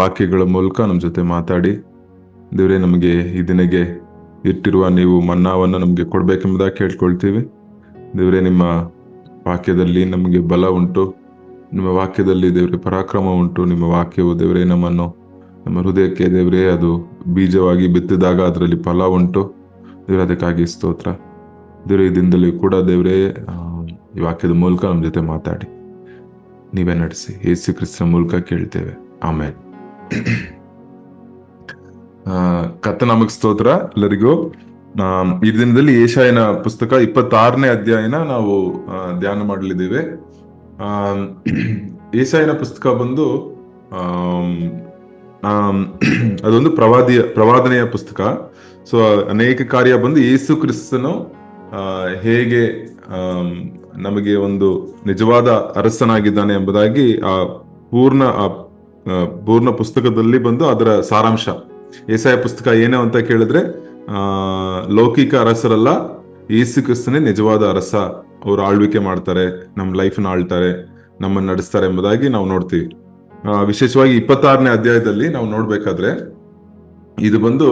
ವಾಕ್ಯಗಳ ಮೂಲಕ ನಮ್ಮ ಜೊತೆ ಮಾತಾಡಿ ದೇವರೇ, ನಮಗೆ ಈ ದಿನಗೆ ಇಟ್ಟಿರುವ ನೀವು ಮನ್ನಾವನ್ನು ನಮಗೆ ಕೊಡ್ಬೇಕೆಂಬುದಾಗಿ ಕೇಳ್ಕೊಳ್ತೀವಿ. ದೇವರೇ, ನಿಮ್ಮ ವಾಕ್ಯದಲ್ಲಿ ನಮಗೆ ಬಲ ಉಂಟು, ನಿಮ್ಮ ವಾಕ್ಯದಲ್ಲಿ ದೇವರೇ ಪರಾಕ್ರಮ ಉಂಟು. ನಿಮ್ಮ ವಾಕ್ಯವು ದೇವರೇ ನಮ್ಮ ಹೃದಯಕ್ಕೆ ದೇವರೇ ಅದು ಬೀಜವಾಗಿ ಬಿತ್ತಿದಾಗ ಅದರಲ್ಲಿ ಫಲ ಉಂಟು. ದೇವರೇ, ಅದಕ್ಕಾಗಿ ಸ್ತೋತ್ರ. ದೇವರೇ, ಈ ದಿನದಲ್ಲಿ ಕೂಡ ದೇವರೇ ಈ ವಾಕ್ಯದ ಮೂಲಕ ನಮ್ಮ ಜೊತೆ ಮಾತಾಡಿ ನೀವೇ ನಡೆಸಿ, ಯೇಸು ಕ್ರಿಸ್ತನ ಮೂಲಕ ಕೇಳ್ತೇವೆ, ಆಮೇಲೆ. ಕರ್ತನಾಮಕ್ಕೆ ಸ್ತೋತ್ರ ಎಲ್ಲರಿಗೂ. ಈ ದಿನದಲ್ಲಿ ಯೆಶಾಯನ ಪುಸ್ತಕ 26ನೇ ಅಧ್ಯಾಯನ ನಾವು ಧ್ಯಾನ ಮಾಡಲಿದ್ದೇವೆ. ಯೆಶಾಯನ ಪುಸ್ತಕ ಬಂದು ಅದೊಂದು ಪ್ರವಾದನೆಯ ಪುಸ್ತಕ. ಸೊ ಅನೇಕ ಕಾರ್ಯ ಬಂದು ಯೇಸು ಕ್ರಿಸ್ತನು ಹೇಗೆ ನಮಗೆ ಒಂದು ನಿಜವಾದ ಅರಸನಾಗಿದ್ದಾನೆ ಎಂಬುದಾಗಿ ಆ ಪೂರ್ಣ ಪುಸ್ತಕದಲ್ಲಿ ಬಂದು ಅದರ ಸಾರಾಂಶ. ಯೆಶಾಯ ಪುಸ್ತಕ ಏನು ಅಂತ ಕೇಳಿದ್ರೆ, ಲೌಕಿಕ ಅರಸರಲ್ಲ, ಯೇಸು ಕ್ರಿಸ್ತನೇ ನಿಜವಾದ ಅರಸ. ಅವರು ಆಳ್ವಿಕೆ ಮಾಡ್ತಾರೆ, ನಮ್ಮ ಲೈಫ್ನ ಆಳ್ತಾರೆ, ನಮ್ಮನ್ನು ನಡೆಸ್ತಾರೆ ಎಂಬುದಾಗಿ ನಾವು ನೋಡ್ತೀವಿ. ವಿಶೇಷವಾಗಿ 26ನೇ ಅಧ್ಯಾಯದಲ್ಲಿ ನಾವು ನೋಡ್ಬೇಕಾದ್ರೆ ಇದು ಬಂದು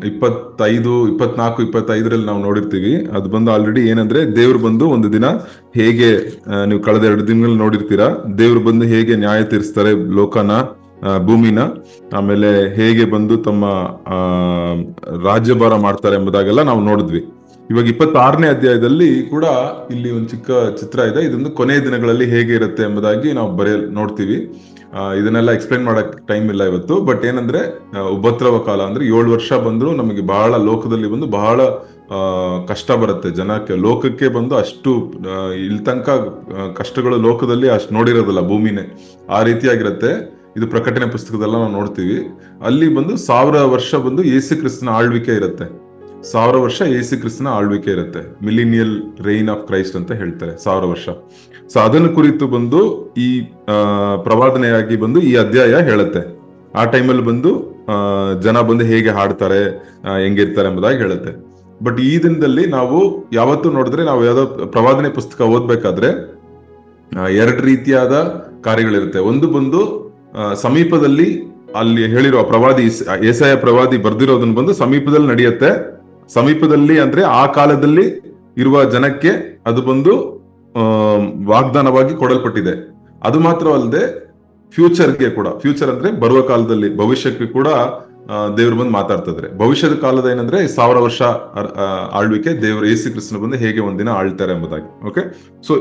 25, 24, 25ರಲ್ಲಿ ನಾವು ನೋಡಿರ್ತೀವಿ. ಅದು ಬಂದು ಆಲ್ರೆಡಿ ಏನಂದ್ರೆ, ದೇವ್ರು ಬಂದು ಒಂದು ದಿನ ಹೇಗೆ, ನೀವು ಕಳೆದ 2 ದಿನಗಳಲ್ಲಿ ನೋಡಿರ್ತೀರಾ, ದೇವ್ರು ಬಂದು ಹೇಗೆ ನ್ಯಾಯ ತೀರಿಸ್ತಾರೆ ಲೋಕನ, ಭೂಮಿನ, ಆಮೇಲೆ ಹೇಗೆ ಬಂದು ತಮ್ಮ ರಾಜ್ಯಭಾರ ಮಾಡ್ತಾರೆ ಎಂಬುದಾಗೆಲ್ಲ ನಾವು ನೋಡಿದ್ವಿ. ಇವಾಗ 26ನೇ ಅಧ್ಯಾಯದಲ್ಲಿ ಕೂಡ ಇಲ್ಲಿ ಒಂದು ಚಿಕ್ಕ ಚಿತ್ರ ಇದೆ. ಇದೊಂದು ಕೊನೆಯ ದಿನಗಳಲ್ಲಿ ಹೇಗೆ ಇರುತ್ತೆ ಎಂಬುದಾಗಿ ನಾವು ನೋಡ್ತೀವಿ. ಇದನ್ನೆಲ್ಲ ಎಕ್ಸ್ಪ್ಲೈನ್ ಮಾಡಕ್ ಟೈಮ್ ಇಲ್ಲ ಇವತ್ತು. ಬಟ್ ಏನಂದ್ರೆ, ಉಪದ್ರವ ಕಾಲ ಅಂದ್ರೆ 7 ವರ್ಷ ಬಂದ್ರು ನಮಗೆ ಬಹಳ ಲೋಕದಲ್ಲಿ ಬಂದು ಬಹಳ ಕಷ್ಟ ಬರುತ್ತೆ ಜನಕ್ಕೆ. ಲೋಕಕ್ಕೆ ಬಂದು ಅಷ್ಟು ಇಲ್ಲಿ ತನಕ ಕಷ್ಟಗಳು ಲೋಕದಲ್ಲಿ ಅಷ್ಟು ನೋಡಿರೋದಿಲ್ಲ ಭೂಮಿನೇ, ಆ ರೀತಿಯಾಗಿರುತ್ತೆ. ಇದು ಪ್ರಕಟಣೆ ಪುಸ್ತಕದಲ್ಲ ನಾವು ನೋಡ್ತೀವಿ. ಅಲ್ಲಿ ಬಂದು 1000 ವರ್ಷ ಬಂದು ಯೇಸು ಕ್ರಿಸ್ತನ ಆಳ್ವಿಕೆ ಇರುತ್ತೆ. 1000 ವರ್ಷ ಯೇಸು ಕ್ರಿಸ್ತನ ಆಳ್ವಿಕೆ ಇರುತ್ತೆ. ಮಿಲಿನಿಯಲ್ ರೈನ್ ಆಫ್ ಕ್ರೈಸ್ಟ್ ಅಂತ ಹೇಳ್ತಾರೆ, 1000 ವರ್ಷ. ಸೊ ಅದನ್ನು ಕುರಿತು ಬಂದು ಈ ಪ್ರವಾದನೆಯಾಗಿ ಬಂದು ಈ ಅಧ್ಯಾಯ ಹೇಳುತ್ತೆ. ಆ ಟೈಮಲ್ಲಿ ಬಂದು ಜನ ಬಂದು ಹೇಗೆ ಹಾಡ್ತಾರೆ, ಹೆಂಗಿರ್ತಾರೆ ಎಂಬುದಾಗಿ ಹೇಳುತ್ತೆ. ಬಟ್ ಈ ದಿನದಲ್ಲಿ ನಾವು ಯಾವತ್ತೂ ನೋಡಿದ್ರೆ, ನಾವು ಯಾವ್ದೋ ಪ್ರವಾದನೆ ಪುಸ್ತಕ ಓದ್ಬೇಕಾದ್ರೆ 2 ರೀತಿಯಾದ ಕಾರ್ಯಗಳಿರುತ್ತೆ. ಒಂದು ಬಂದು ಸಮೀಪದಲ್ಲಿ ಅಲ್ಲಿ ಹೇಳಿರುವ ಯೆಶಾಯ ಪ್ರವಾದಿ ಬರ್ದಿರೋದನ್ನ ಬಂದು ಸಮೀಪದಲ್ಲಿ ನಡೆಯುತ್ತೆ. ಸಮೀಪದಲ್ಲಿ ಅಂದ್ರೆ ಆ ಕಾಲದಲ್ಲಿ ಇರುವ ಜನಕ್ಕೆ ಅದು ಬಂದು ವಾಗ್ದಾನವಾಗಿ ಕೊಡಲ್ಪಟ್ಟಿದೆ. ಅದು ಮಾತ್ರವಲ್ಲದೆ ಫ್ಯೂಚರ್ಗೆ ಕೂಡ, ಫ್ಯೂಚರ್ ಅಂದ್ರೆ ಬರುವ ಕಾಲದಲ್ಲಿ, ಭವಿಷ್ಯಕ್ಕೆ ಕೂಡ ದೇವ್ರು ಬಂದು ಮಾತಾಡ್ತಿದ್ರೆ. ಭವಿಷ್ಯದ ಕಾಲದ ಏನಂದ್ರೆ 1000 ವರ್ಷ ಆಳ್ವಿಕೆ ದೇವರು ಯೇಸು ಕ್ರಿಸ್ತನ ಬಂದು ಹೇಗೆ ಒಂದಿನ ಆಳ್ತಾರೆ ಎಂಬುದಾಗಿ. ಓಕೆ, ಸೊ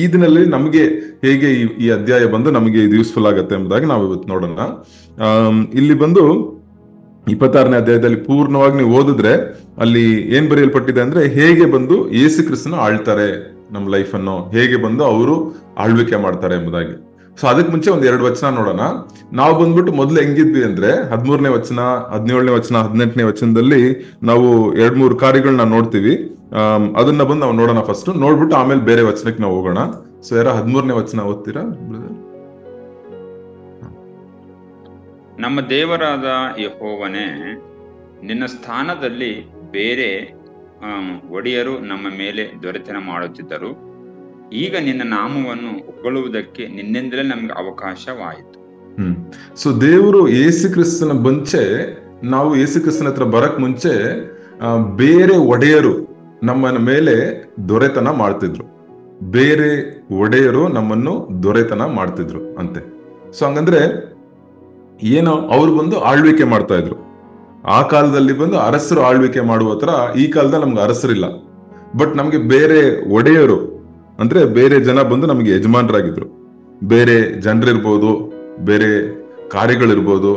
ಈ ದಿನಲ್ಲಿ ನಮಗೆ ಹೇಗೆ ಈ ಅಧ್ಯಾಯ ಬಂದು ನಮಗೆ ಇದು ಯೂಸ್ಫುಲ್ ಆಗುತ್ತೆ ಎಂಬುದಾಗಿ ನಾವು ಇವತ್ತು ನೋಡೋಣ. ಇಲ್ಲಿ ಬಂದು 26ನೇ ಅಧ್ಯಾಯದಲ್ಲಿ ಪೂರ್ಣವಾಗಿ ನೀವು ಓದಿದ್ರೆ ಅಲ್ಲಿ ಏನ್ ಬರೆಯಲ್ಪಟ್ಟಿದೆ ಅಂದ್ರೆ, ಹೇಗೆ ಬಂದು ಯೇಸು ಕ್ರಿಸ್ತನ ಆಳ್ತಾರೆ ನಮ್ಮ ಲೈಫ್ ಅನ್ನು, ಹೇಗೆ ಬಂದು ಅವರು ಆಳ್ವಿಕೆ ಮಾಡ್ತಾರೆ ಎಂಬುದಾಗಿ. ಸೊ ಅದಕ್ಕೆ ಮುಂಚೆ 1-2 ವಚನ ನೋಡೋಣ. ನಾವು ಬಂದ್ಬಿಟ್ಟು ಮೊದಲು ಹೆಂಗಿದ್ವಿ ಅಂದ್ರೆ 13ನೇ ವಚನ, 17ನೇ ವಚನ, 18ನೇ ವಚನದಲ್ಲಿ ನಾವು 2-3 ಕಾರ್ಯಗಳನ್ನ ನೋಡ್ತೀವಿ. ಅದನ್ನ ಬಂದು ನಾವು ನೋಡೋಣ ಫಸ್ಟ್, ನೋಡ್ಬಿಟ್ಟು ಆಮೇಲೆ ಬೇರೆ ವಚನಕ್ಕೆ ನಾವು ಹೋಗೋಣ. ಸೊ ಯಾರ 13ನೇ ವಚನ ಓದ್ತೀರಾ? ನಮ್ಮ ದೇವರಾದ ಯೆಹೋವನೇ, ನಿನ್ನ ಸ್ಥಾನದಲ್ಲಿ ಬೇರೆ ಒಡೆಯರು ನಮ್ಮ ಮೇಲೆ ದೊರೆತನ ಮಾಡುತ್ತಿದ್ದರು. ಈಗ ನಿನ್ನ ನಾಮವನ್ನು ಹೊಗಳುವುದಕ್ಕೆ ನಿನ್ನಿಂದಲೇ ನಮ್ಗೆ ಅವಕಾಶವಾಯಿತು. ಸೊ ದೇವರು ಯೇಸು ಕ್ರಿಸ್ತನ ಮುಂಚೆ, ನಾವು ಯೇಸು ಕ್ರಿಸ್ತನ ಹತ್ರ ಬರಕ್ ಮುಂಚೆ ಬೇರೆ ಒಡೆಯರು ನಮ್ಮನ ಮೇಲೆ ದೊರೆತನ ಮಾಡ್ತಿದ್ರು. ಬೇರೆ ಒಡೆಯರು ನಮ್ಮನ್ನು ದೊರೆತನ ಮಾಡ್ತಿದ್ರು ಅಂತೆ. ಸೊ ಹಂಗಂದ್ರೆ ಏನೋ ಅವ್ರು ಬಂದು ಆಳ್ವಿಕೆ ಮಾಡ್ತಾ ಇದ್ರು. ಆ ಕಾಲದಲ್ಲಿ ಬಂದು ಅರಸರು ಆಳ್ವಿಕೆ ಮಾಡುವ ತರ ಈ ಕಾಲದಲ್ಲಿ ನಮ್ಗೆ ಅರಸರಿಲ್ಲ. ಬಟ್ ನಮ್ಗೆ ಬೇರೆ ಒಡೆಯರು ಅಂದ್ರೆ ಬೇರೆ ಜನ ಬಂದು ನಮಗೆ ಯಜಮಾನರಾಗಿದ್ರು. ಬೇರೆ ಜನರಿರ್ಬೋದು, ಬೇರೆ ಕಾರ್ಯಗಳಿರ್ಬೋದು,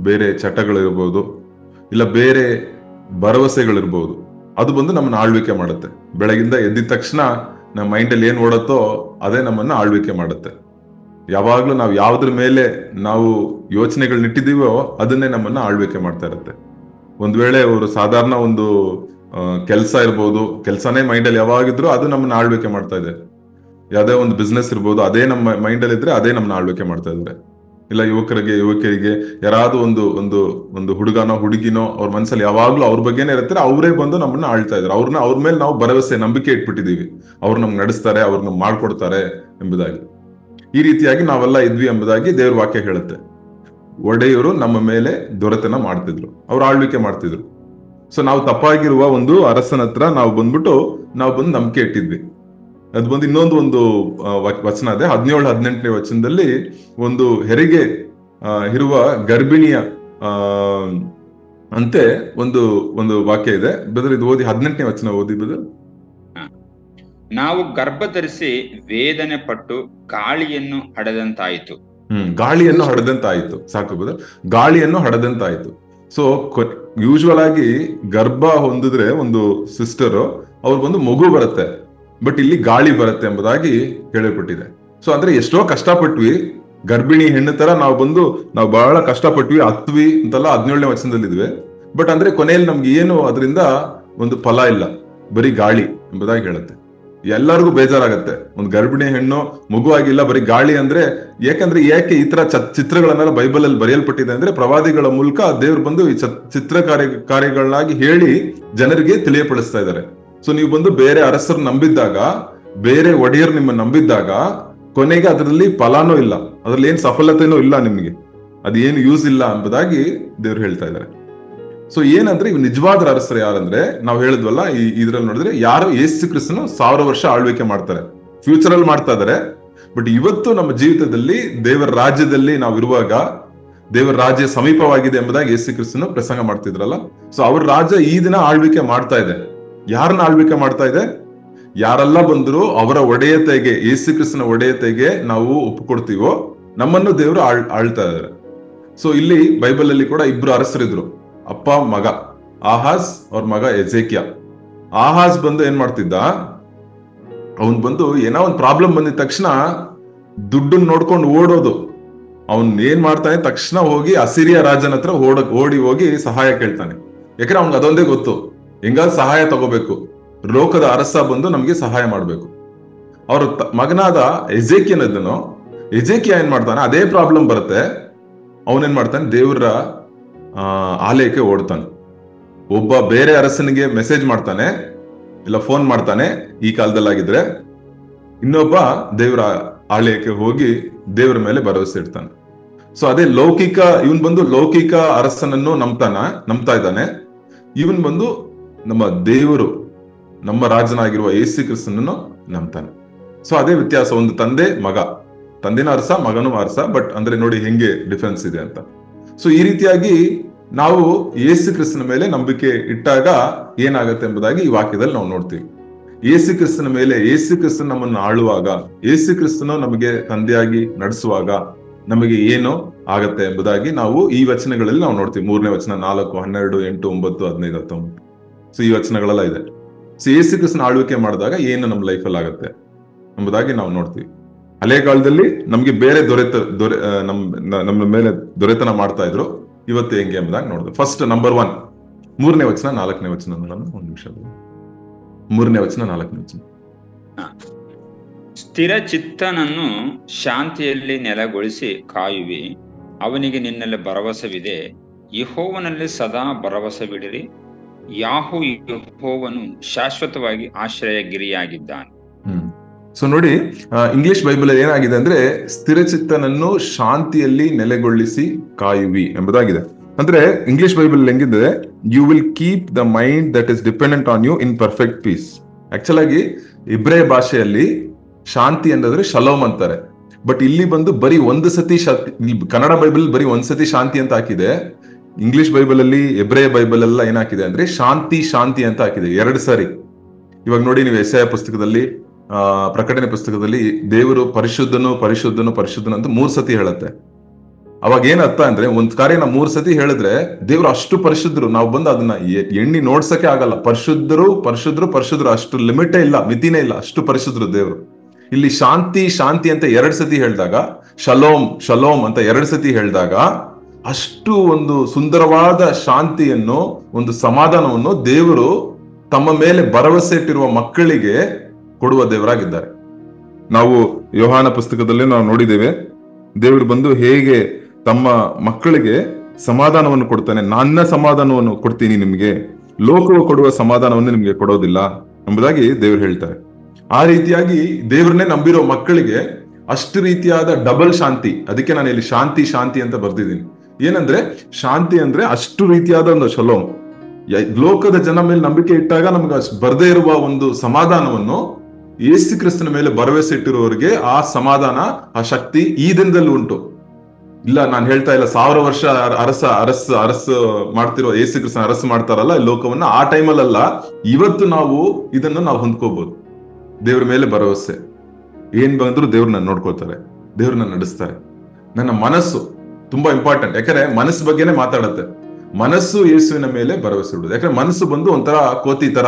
ಬೇರೆ ಚಟಗಳಿರ್ಬೋದು, ಇಲ್ಲ ಬೇರೆ ಭರವಸೆಗಳಿರ್ಬೋದು. ಅದು ಬಂದು ನಮ್ಮನ್ನ ಆಳ್ವಿಕೆ ಮಾಡುತ್ತೆ. ಬೆಳಗಿಂದ ಎದ್ದಿದ ತಕ್ಷಣ ನಮ್ಮ ಮೈಂಡಲ್ಲಿ ಏನ್ ಓಡತ್ತೋ ಅದೇ ನಮ್ಮನ್ನ ಆಳ್ವಿಕೆ ಮಾಡುತ್ತೆ. ಯಾವಾಗ್ಲೂ ನಾವು ಯಾವ್ದ್ರ ಮೇಲೆ ನಾವು ಯೋಚನೆಗಳನ್ನಿಟ್ಟಿದೀವೋ ಅದನ್ನೇ ನಮ್ಮನ್ನ ಆಳ್ವಿಕೆ ಮಾಡ್ತಾ ಇರುತ್ತೆ. ಒಂದ್ ವೇಳೆ ಅವರು ಸಾಧಾರಣ ಒಂದು ಕೆಲಸ ಇರ್ಬೋದು, ಕೆಲಸನೇ ಮೈಂಡಲ್ಲಿ ಯಾವಾಗಿದ್ರು ಅದು ನಮ್ಮನ್ನ ಆಳ್ವಿಕೆ ಮಾಡ್ತಾ ಇದೆ. ಯಾವ್ದೇ ಒಂದು ಬಿಸ್ನೆಸ್ ಇರ್ಬೋದು, ಅದೇ ನಮ್ಮ ಮೈಂಡಲ್ಲಿ ಇದ್ರೆ ಅದೇ ನಮ್ಮನ್ನ ಆಳ್ವಿಕೆ ಮಾಡ್ತಾ ಇದ್ದಾರೆ. ಇಲ್ಲ ಯುವಕರಿಗೆ ಯಾರಾದ್ರೂ ಒಂದು ಹುಡುಗನೋ ಹುಡುಗಿನೋ ಅವ್ರ ಮನಸ್ಸಲ್ಲಿ ಯಾವಾಗ್ಲೂ ಅವ್ರ ಬಗ್ಗೆನೇ ಇರುತ್ತೆ, ಅವರೇ ಬಂದು ನಮ್ಮನ್ನ ಆಳ್ತಾ ಇದ್ದಾರೆ. ಅವ್ರ ಮೇಲೆ ನಾವು ಭರವಸೆ, ನಂಬಿಕೆ ಇಟ್ಬಿಟ್ಟಿದೀವಿ. ಅವ್ರು ನಮ್ಗೆ ನಡೆಸ್ತಾರೆ, ಅವ್ರನ್ನ ಮಾಡ್ಕೊಡ್ತಾರೆ ಎಂಬುದಾಗಿ. ಈ ರೀತಿಯಾಗಿ ನಾವೆಲ್ಲ ಇದ್ವಿ ಎಂಬುದಾಗಿ ದೇವ್ರ ವಾಕ್ಯ ಹೇಳುತ್ತೆ. ಒಡೆಯರು ನಮ್ಮ ಮೇಲೆ ದೊರೆತನ ಮಾಡ್ತಿದ್ರು, ಅವ್ರು ಆಳ್ವಿಕೆ ಮಾಡ್ತಿದ್ರು. ಸೊ ನಾವು ತಪ್ಪಾಗಿರುವ ಒಂದು ಅರಸನ ಹತ್ರ ನಾವು ಬಂದು ನಂಬಿಕೆ ಇಟ್ಟಿದ್ವಿ. ಅದು ಬಂದು ಇನ್ನೊಂದು ವಚನ ಇದೆ, 17-18ನೇ ವಚನದಲ್ಲಿ ಒಂದು ಹೆರಿಗೆ ಇರುವ ಗರ್ಭಿಣಿಯ ಅಂತೆ ಒಂದು ವಾಕ್ಯ ಇದೆ. ಬದಲು ಇದು ಓದಿ, 18ನೇ ವಚನ ಓದಿ ಬದಲು. ನಾವು ಗರ್ಭ ಧರಿಸಿ ವೇದನೆ ಪಟ್ಟು ಗಾಳಿಯನ್ನು ಹಡೆದಂತಾಯಿತು. ಗಾಳಿಯನ್ನು ಹಡೆದಂತಾಯಿತು, ಸಾಕು ಬದಲು, ಗಾಳಿಯನ್ನು ಹಡೆದಂತಾಯಿತು. ಸೊ ಯೂಶುವಲ್ ಆಗಿ ಗರ್ಭ ಹೊಂದಿದ್ರೆ ಒಂದು ಸಿಸ್ಟರ್ ಅವ್ರು ಬಂದು ಮಗು ಬರುತ್ತೆ, ಬಟ್ ಇಲ್ಲಿ ಗಾಳಿ ಬರುತ್ತೆ ಎಂಬುದಾಗಿ ಹೇಳಲ್ಪಟ್ಟಿದೆ. ಸೊ ಅಂದ್ರೆ ಎಷ್ಟೋ ಕಷ್ಟಪಟ್ವಿ, ಗರ್ಭಿಣಿ ಹೆಣ್ಣು ತರ ನಾವು ಬಹಳ ಕಷ್ಟಪಟ್ವಿ, ಹತ್ವಿ ಅಂತೆಲ್ಲ 17ನೇ ವಚನದಲ್ಲಿದ್ವಿ. ಬಟ್ ಅಂದ್ರೆ ಕೊನೆಯಲ್ಲಿ ನಮ್ಗೆ ಏನು ಅದರಿಂದ ಒಂದು ಫಲ ಇಲ್ಲ, ಬರೀ ಗಾಳಿ ಎಂಬುದಾಗಿ ಹೇಳುತ್ತೆ. ಎಲ್ಲರಿಗೂ ಬೇಜಾರಾಗತ್ತೆ, ಒಂದು ಗರ್ಭಿಣಿ ಹೆಣ್ಣು ಮಗು ಆಗಿಲ್ಲ, ಬರೀ ಗಾಳಿ ಅಂದ್ರೆ. ಯಾಕೆ ಈ ತರ ಚಿತ್ರಗಳನ್ನೆಲ್ಲ ಬೈಬಲ್ ಅಲ್ಲಿ ಬರೆಯಲ್ಪಟ್ಟಿದೆ ಅಂದ್ರೆ, ಪ್ರವಾದಿಗಳ ಮೂಲಕ ದೇವ್ರು ಬಂದು ಈ ಚಿತ್ರ ಕಾರ್ಯಗಳನ್ನಾಗಿ ಹೇಳಿ ಜನರಿಗೆ ತಿಳಿಯಪಡಿಸ್ತಾ ಇದ್ದಾರೆ. ಸೊ ನೀವು ಬಂದು ಬೇರೆ ಅರಸರು ನಂಬಿದ್ದಾಗ, ಬೇರೆ ಒಡೆಯರು ನಿಮ್ಮ ನಂಬಿದ್ದಾಗ, ಕೊನೆಗೆ ಅದರಲ್ಲಿ ಫಲಾನೂ ಇಲ್ಲ, ಅದ್ರಲ್ಲಿ ಏನ್ ಸಫಲತೆನೂ ಇಲ್ಲ, ನಿಮ್ಗೆ ಅದೇನು ಯೂಸ್ ಇಲ್ಲ ಎಂಬುದಾಗಿ ದೇವ್ರು ಹೇಳ್ತಾ ಇದ್ದಾರೆ. ಸೊ ಏನಂದ್ರೆ ಇವ್ ನಿಜವಾದ ಅರಸರು ಯಾರಂದ್ರೆ, ನಾವು ಹೇಳಿದ್ವಲ್ಲ ಇದ್ರಲ್ಲಿ ನೋಡಿದ್ರೆ, ಯಾರು ಯೇಸು ಕ್ರಿಸ್ತನು 1000 ವರ್ಷ ಆಳ್ವಿಕೆ ಮಾಡ್ತಾರೆ, ಫ್ಯೂಚರ್ ಅಲ್ಲಿ ಮಾಡ್ತಾ ಇದಾರೆ. ಬಟ್ ಇವತ್ತು ನಮ್ಮ ಜೀವಿತದಲ್ಲಿ ದೇವರ ರಾಜ್ಯದಲ್ಲಿ ನಾವು ಇರುವಾಗ, ದೇವರ ರಾಜ್ಯ ಸಮೀಪವಾಗಿದೆ ಎಂಬುದಾಗಿ ಯೇಸು ಕ್ರಿಸ್ತನು ಪ್ರಸಂಗ ಮಾಡ್ತಿದ್ರಲ್ಲ. ಸೊ ಅವ್ರ ರಾಜ್ಯ ಈ ದಿನ ಆಳ್ವಿಕೆ ಮಾಡ್ತಾ ಇದೆ. ಯಾರನ್ನ ಆಳ್ವಿಕೆ ಮಾಡ್ತಾ ಇದೆ? ಯಾರೆಲ್ಲ ಬಂದ್ರು ಅವರ ಒಡೆಯತೆಗೆ, ಯೇಸು ಕ್ರಿಸ್ತನ ಒಡೆಯತೆಗೆ ನಾವು ಒಪ್ಪಿಕೊಡ್ತೀವೋ ನಮ್ಮನ್ನು ದೇವರು ಆಳ್ತಾ ಇದ್ದಾರೆ. ಸೊ ಇಲ್ಲಿ ಬೈಬಲ್ ಅಲ್ಲಿ ಕೂಡ ಇಬ್ರು ಅರಸರಿದ್ರು, ಅಪ್ಪ ಮಗ, ಆಹಾಜ್ ಅವ್ರ ಮಗ ಎಜೇಕ್ಯ. ಆಹಾಜ್ ಬಂದು ಏನ್ ಮಾಡ್ತಿದ್ದ, ಅವನ್ ಬಂದು ಏನೋ ಒಂದು ಪ್ರಾಬ್ಲಮ್ ಬಂದಿದ ತಕ್ಷಣ ದುಡ್ಡನ್ನ ನೋಡ್ಕೊಂಡು ಓಡೋದು. ಅವನ್ ಏನ್ ಮಾಡ್ತಾನೆ, ತಕ್ಷಣ ಹೋಗಿ ಅಸಿರಿಯ ರಾಜನ ಹತ್ರ ಓಡಿ ಹೋಗಿ ಸಹಾಯ ಕೇಳ್ತಾನೆ. ಯಾಕಂದ್ರೆ ಅವ್ನಿಗೆ ಅದೊಂದೇ ಗೊತ್ತು, ಹೆಂಗಾದ್ರು ಸಹಾಯ ತಗೋಬೇಕು, ಲೋಕದ ಅರಸ ಬಂದು ನಮ್ಗೆ ಸಹಾಯ ಮಾಡ್ಬೇಕು. ಅವ್ರ ಮಗನಾದ ಎಜೇಕಿಯ ಏನ್ ಮಾಡ್ತಾನೆ, ಅದೇ ಪ್ರಾಬ್ಲಮ್ ಬರುತ್ತೆ, ಅವನೇನ್ ಮಾಡ್ತಾನೆ, ದೇವರ ಆಲಯಕ್ಕೆ ಓಡ್ತಾನೆ. ಒಬ್ಬ ಬೇರೆ ಅರಸನಿಗೆ ಮೆಸೇಜ್ ಮಾಡ್ತಾನೆ, ಇಲ್ಲ ಫೋನ್ ಮಾಡ್ತಾನೆ ಈ ಕಾಲದಲ್ಲಾಗಿದ್ರೆ, ಇನ್ನೊಬ್ಬ ದೇವರ ಆಲಯಕ್ಕೆ ಹೋಗಿ ದೇವರ ಮೇಲೆ ಭರವಸೆ ಇಡ್ತಾನೆ. ಸೊ ಅದೇ ಇವನ್ ಬಂದು ಲೌಕಿಕ ಅರಸನನ್ನು ನಂಬ್ತಾ ಇದ್ದಾನೆ. ಇವನ್ ಬಂದು ನಮ್ಮ ದೇವರು, ನಮ್ಮ ರಾಜನಾಗಿರುವ ಯೇಸು ಕ್ರಿಸ್ತನನ್ನು ನಂಬ್ತಾನೆ. ಸೊ ಅದೇ ವ್ಯತ್ಯಾಸ, ಒಂದು ತಂದೆನ ಅರಸ, ಮಗನೂ ಅರಸ. ಬಟ್ ಅಂದ್ರೆ ನೋಡಿ ಹೆಂಗೆ ಡಿಫರೆನ್ಸ್ ಇದೆ ಅಂತ. ಸೊ ಈ ರೀತಿಯಾಗಿ ನಾವು ಯೇಸು ಕ್ರಿಸ್ತನ ಮೇಲೆ ನಂಬಿಕೆ ಇಟ್ಟಾಗ ಏನಾಗತ್ತೆ ಎಂಬುದಾಗಿ ಈ ವಾಕ್ಯದಲ್ಲಿ ನಾವು ನೋಡ್ತೀವಿ. ಯೇಸು ಕ್ರಿಸ್ತನ ಮೇಲೆ, ಯೇಸು ಕ್ರಿಸ್ತನ ನಮ್ಮನ್ನು ಆಳುವಾಗ, ಯೇಸು ಕ್ರಿಸ್ತನು ನಮಗೆ ತಂದೆಯಾಗಿ ನಡೆಸುವಾಗ ನಮಗೆ ಏನು ಆಗತ್ತೆ ಎಂಬುದಾಗಿ ನಾವು ಈ ವಚನಗಳಲ್ಲಿ ನಾವು ನೋಡ್ತೀವಿ. 3ನೇ ವಚನ, 4, 12, 8, 9, 15, 19. ಸೊ ಈ ವಚನಗಳೆಲ್ಲ ಇದೆ. ಸೊ ಯೇಸು ಕ್ರಿಸ್ತನ ಆಳ್ವಿಕೆ ಮಾಡಿದಾಗ ಏನು ನಮ್ಮ ಲೈಫಲ್ಲಿ ಆಗತ್ತೆ ಎಂಬುದಾಗಿ ನಾವು ನೋಡ್ತೀವಿ. ಹಳೆ ಕಾಲದಲ್ಲಿ ನಮ್ಗೆ ಬೇರೆ ನಮ್ಮ ಮೇಲೆ ದೊರೆತನ ಮಾಡ್ತಾ ಇದ್ರು, ಇವತ್ತು ಹೆಂಗೆ ಎಂಬುದಾಗಿ ನೋಡಿದ್ರು. ಫಸ್ಟ್ ನಂಬರ್ 1, 3ನೇ ವಚನ 4ನೇ ವಚನಗಳನ್ನು ಒಂದು ನಿಮಿಷ. 3ನೇ ವಚನ 4ನೇ ವಚನ. ಸ್ಥಿರ ಚಿತ್ತನನ್ನು ಶಾಂತಿಯಲ್ಲಿ ನೆಲೆಗೊಳಿಸಿ ಕಾಯುವಿ, ಅವನಿಗೆ ನಿನ್ನಲ್ಲಿ ಭರವಸವಿದೆ, ಯೆಹೋವನಲ್ಲಿ ಸದಾ ಭರವಸವಿಡಿರಿ, ಯೆಹೋವನು ಶಾಶ್ವತವಾಗಿ ಆಶ್ರಯ ಗಿರಿಯಾಗಿದ್ದಾನೆ. ಸೊ ನೋಡಿ, ಇಂಗ್ಲಿಷ್ ಬೈಬಲ್ ಏನಾಗಿದೆ ಅಂದ್ರೆ, ಸ್ಥಿರಚಿತ್ತನನ್ನು ಶಾಂತಿಯಲ್ಲಿ ನೆಲೆಗೊಳಿಸಿ ಕಾಯುವಿ ಎಂಬುದಾಗಿದೆ. ಅಂದ್ರೆ ಇಂಗ್ಲಿಷ್ ಬೈಬಲ್ ಹೆಂಗಿದೆ, you will keep the mind that is dependent on you in perfect peace. Actual ಆಗಿ ಇಬ್ರೇ ಭಾಷೆಯಲ್ಲಿ ಶಾಂತಿ ಅಂದ್ರೆ ಶಲೋಮ್ ಅಂತಾರೆ. ಬಟ್ ಇಲ್ಲಿ ಬಂದು ಬರೀ ಒಂದು ಸತಿ ಕನ್ನಡ ಬೈಬಲ್ ಬರೀ ಒಂದ್ ಸತಿ ಶಾಂತಿ ಅಂತ ಹಾಕಿದೆ. ಇಂಗ್ಲಿಷ್ ಬೈಬಲ್ ಅಲ್ಲಿ, ಎಬ್ರೇ ಬೈಬಲ್ ಎಲ್ಲ ಏನಾಕಿದೆ ಅಂದ್ರೆ ಶಾಂತಿ ಅಂತ ಹಾಕಿದೆ 2 ಸಾರಿ. ಇವಾಗ ನೋಡಿ, ನೀವು ಯೆಶಾಯ ಪುಸ್ತಕದಲ್ಲಿ, ಪ್ರಕಟಣೆ ಪುಸ್ತಕದಲ್ಲಿ ದೇವರು ಪರಿಶುದ್ಧನು ಅಂತ 3 ಸತಿ ಹೇಳುತ್ತೆ. ಅವಾಗ ಏನ್ ಅರ್ಥ ಅಂದ್ರೆ, ಒಂದ್ ಕಾರ್ಯನ 3 ಸತಿ ಹೇಳಿದ್ರೆ ದೇವ್ರು ಅಷ್ಟು ಪರಿಶುದ್ಧರು, ನಾವು ಬಂದು ಅದನ್ನ ಎಣ್ಣಿ ನೋಡ್ಸಕ್ಕೆ ಆಗಲ್ಲ. ಪರಿಶುದ್ಧರು ಅಷ್ಟು ಲಿಮಿಟೇ ಇಲ್ಲ, ಮಿತಿನೇ ಇಲ್ಲ, ಅಷ್ಟು ಪರಿಶುದ್ಧರು ದೇವ್ರು. ಇಲ್ಲಿ ಶಾಂತಿ ಅಂತ 2 ಸತಿ ಹೇಳಿದಾಗ, ಶಲೋಮ್ ಅಂತ 2 ಸತಿ ಹೇಳಿದಾಗ, ಅಷ್ಟು ಒಂದು ಸುಂದರವಾದ ಶಾಂತಿಯನ್ನು, ಒಂದು ಸಮಾಧಾನವನ್ನು ದೇವರು ತಮ್ಮ ಮೇಲೆ ಭರವಸೆ ಇಟ್ಟಿರುವ ಮಕ್ಕಳಿಗೆ ಕೊಡುವ ದೇವರಾಗಿದ್ದಾರೆ. ನಾವು ಯೋಹಾನ ಪುಸ್ತಕದಲ್ಲಿ ನಾವು ನೋಡಿದ್ದೇವೆ, ದೇವರು ಬಂದು ಹೇಗೆ ತಮ್ಮ ಮಕ್ಕಳಿಗೆ ಸಮಾಧಾನವನ್ನು ಕೊಡ್ತಾನೆ. ನನ್ನ ಸಮಾಧಾನವನ್ನು ಕೊಡ್ತೀನಿ ನಿಮ್ಗೆ, ಲೋಕವು ಕೊಡುವ ಸಮಾಧಾನವನ್ನು ನಿಮ್ಗೆ ಕೊಡೋದಿಲ್ಲ ಎಂಬುದಾಗಿ ದೇವರು ಹೇಳ್ತಾರೆ. ಆ ರೀತಿಯಾಗಿ ದೇವ್ರನ್ನೇ ನಂಬಿರೋ ಮಕ್ಕಳಿಗೆ ಅಷ್ಟು ರೀತಿಯಾದ ಡಬಲ್ ಶಾಂತಿ. ಅದಕ್ಕೆ ನಾನು ಇಲ್ಲಿ ಶಾಂತಿ ಅಂತ ಬರ್ದಿದ್ದೀನಿ. ಏನಂದ್ರೆ ಶಾಂತಿ ಅಂದ್ರೆ ಅಷ್ಟು ರೀತಿಯಾದ ಒಂದು ಶಲೋಮ್. ಲೋಕದ ಜನ ಮೇಲೆ ನಂಬಿಕೆ ಇಟ್ಟಾಗ ನಮ್ಗೆ ಬರ್ದೇ ಇರುವ ಒಂದು ಸಮಾಧಾನವನ್ನು ಯೇಸು ಕ್ರಿಸ್ತನ ಮೇಲೆ ಭರವಸೆ ಇಟ್ಟಿರುವವರಿಗೆ ಆ ಸಮಾಧಾನ, ಆ ಶಕ್ತಿ ಈ ದಿನದಲ್ಲಿ ಉಂಟು. ಇಲ್ಲ, ನಾನು ಹೇಳ್ತಾ ಇಲ್ಲ 1000 ವರ್ಷ ಅರಸ ಮಾಡ್ತಿರೋ ಯೇಸು ಕ್ರಿಸ್ತನ ಅರಸು ಮಾಡ್ತಾರಲ್ಲ ಈ ಲೋಕವನ್ನ, ಆ ಟೈಮಲ್ಲ, ಇವತ್ತು ನಾವು ಇದನ್ನು ನಾವು ಹೊಂದ್ಕೋಬಹುದು. ದೇವ್ರ ಮೇಲೆ ಭರವಸೆ, ಏನ್ ಬಂದ್ರು ದೇವ್ರನ್ನ ನೋಡ್ಕೊಳ್ತಾರೆ, ದೇವ್ರನ್ನ ನಡೆಸ್ತಾರೆ. ನನ್ನ ಮನಸ್ಸು ತುಂಬಾ ಇಂಪಾರ್ಟೆಂಟ್, ಯಾಕಂದ್ರೆ ಮನಸ್ಸು ಬಗ್ಗೆನೇ ಮಾತಾಡತ್ತೆ. ಮನಸ್ಸು ಯೇಸುವಿನ ಮೇಲೆ ಭರವಸೆ ಇಡುದು. ಯಾಕಂದ್ರೆ ಮನಸ್ಸು ಬಂದು ಒಂಥರ ಕೋತಿ ತರ,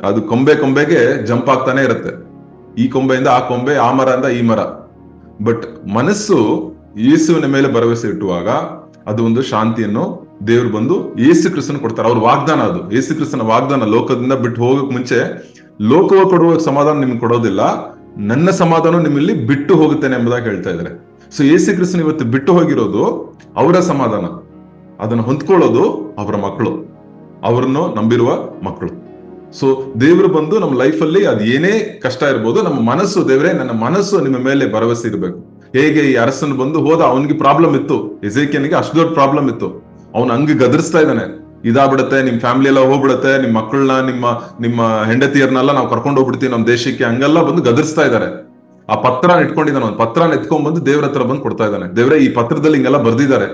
ಅದು ಕೊಂಬೆಗೆ ಜಂಪ್ ಆಗ್ತಾನೆ ಇರುತ್ತೆ. ಈ ಕೊಂಬೆಯಿಂದ ಆ ಕೊಂಬೆ, ಆ ಮರದಿಂದ ಈ ಮರ. ಬಟ್ ಮನಸ್ಸು ಯೇಸುವಿನ ಮೇಲೆ ಭರವಸೆ ಇಟ್ಟುವಾಗ ಅದು ಒಂದು ಶಾಂತಿಯನ್ನು ದೇವ್ರು ಬಂದು ಯೇಸು ಕ್ರಿಸ್ತನ ಕೊಡ್ತಾರೆ. ಅವ್ರ ವಾಗ್ದಾನ ಅದು, ಯೇಸು ಕ್ರಿಸ್ತನ ವಾಗ್ದಾನ. ಲೋಕದಿಂದ ಬಿಟ್ಟು ಹೋಗಕ್ ಮುಂಚೆ ಲೋಕವ ಕೊಡುವ ಸಮಾಧಾನ ನಿಮ್ಗೆ ಕೊಡೋದಿಲ್ಲ, ನನ್ನ ಸಮಾಧಾನ ನಿಮ್ಮಲ್ಲಿ ಬಿಟ್ಟು ಹೋಗುತ್ತೇನೆ ಎಂಬುದಾಗಿ ಹೇಳ್ತಾ ಇದ್ದಾರೆ. ಸೊ ಯೇಸು ಕ್ರಿಸ್ತನ ಇವತ್ತು ಬಿಟ್ಟು ಹೋಗಿರೋದು ಅವರ ಸಮಾಧಾನ, ಅದನ್ನು ಹೊಂದ್ಕೊಳ್ಳೋದು ಅವರ ಮಕ್ಕಳು, ಅವರನ್ನು ನಂಬಿರುವ ಮಕ್ಕಳು. ಸೊ ದೇವರು ಬಂದು ನಮ್ಮ ಲೈಫಲ್ಲಿ ಅದು ಏನೇ ಕಷ್ಟ ಇರ್ಬೋದು, ನಮ್ಮ ಮನಸ್ಸು, ದೇವರೇ ನನ್ನ ಮನಸ್ಸು ನಿಮ್ಮ ಮೇಲೆ ಭರವಸೆ ಇರಬೇಕು. ಹೇಗೆ ಈ ಅರಸನ್ ಬಂದು ಹೋದ, ಅವನಿಗೆ ಪ್ರಾಬ್ಲಮ್ ಇತ್ತು, ಎಜೇಕಿಯನಿಗೆ ಅಷ್ಟು ದೊಡ್ಡ ಪ್ರಾಬ್ಲಮ್ ಇತ್ತು. ಅವನು ಹಂಗೆ ಗದರ್ಸ್ತಾ ಇದ್ದಾನೆ, ಇದಾಗ್ಬಿಡತ್ತೆ, ನಿಮ್ ಫ್ಯಾಮಿಲಿ ಎಲ್ಲ ಹೋಗ್ಬಿಡತ್ತೆ, ನಿಮ್ಮ ಮಕ್ಕಳನ್ನ, ನಿಮ್ಮ ಹೆಂಡತಿಯರ್ನೆಲ್ಲ ನಾವು ಕರ್ಕೊಂಡು ಹೋಗ್ಬಿಡ್ತೀವಿ ನಮ್ಮ ದೇಶಕ್ಕೆ, ಹಂಗೆಲ್ಲ ಬಂದು ಗದರ್ಸ್ತಾ ಇದ್ದಾರೆ. ಆ ಪತ್ರ ಇಟ್ಕೊಂಡಿದ್ದಾನೆ, ಒಂದು ಪತ್ರನ ಎತ್ಕೊಂಡ್ ಬಂದು ದೇವ್ರ ಹತ್ರ ಬಂದು ಕೊಡ್ತಾ ಇದ್ದಾನೆ. ದೇವ್ರೆ, ಈ ಪತ್ರದಲ್ಲಿ ಹಿಂಗೆಲ್ಲ ಬರ್ದಿದ್ದಾರೆ,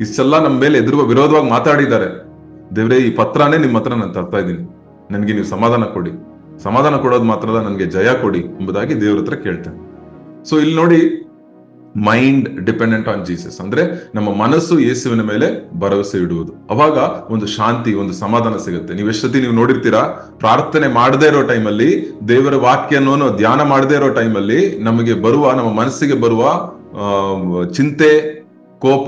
ಇಷ್ಟೆಲ್ಲ ನಮ್ಮ ಮೇಲೆ ವಿರೋಧವಾಗಿ ಮಾತಾಡಿದ್ದಾರೆ, ದೇವ್ರೆ ಈ ಪತ್ರನೇ ನಿಮ್ಮ ಹತ್ರ ನಾನು ತರ್ತಾ ಇದ್ದೀನಿ, ನನ್ಗೆ ನೀವು ಸಮಾಧಾನ ಕೊಡಿ, ಸಮಾಧಾನ ಕೊಡೋದು ಮಾತ್ರ ಅಲ್ಲ, ನನ್ಗೆ ಜಯ ಕೊಡಿ ಎಂಬುದಾಗಿ ದೇವ್ರ ಹತ್ರ ಕೇಳ್ತೇನೆ. ಸೊ ಇಲ್ಲಿ ನೋಡಿ, ಮೈಂಡ್ ಡಿಪೆಂಡೆಂಟ್ ಆನ್ ಜೀಸಸ್ ಅಂದ್ರೆ ನಮ್ಮ ಮನಸ್ಸು ಯೇಸುವಿನ ಮೇಲೆ ಭರವಸೆ ಇಡುವುದು. ಅವಾಗ ಒಂದು ಶಾಂತಿ, ಒಂದು ಸಮಾಧಾನ ಸಿಗುತ್ತೆ. ನೀವು ಎಷ್ಟೊತ್ತಿ ನೀವು ನೋಡಿರ್ತೀರಾ, ಪ್ರಾರ್ಥನೆ ಮಾಡದೇ ಇರೋ ಟೈಮಲ್ಲಿ, ದೇವರ ವಾಕ್ಯವನ್ನು ಧ್ಯಾನ ಮಾಡದೇ ಇರೋ ಟೈಮಲ್ಲಿ ನಮಗೆ ಬರುವ, ನಮ್ಮ ಮನಸ್ಸಿಗೆ ಬರುವ ಚಿಂತೆ, ಕೋಪ,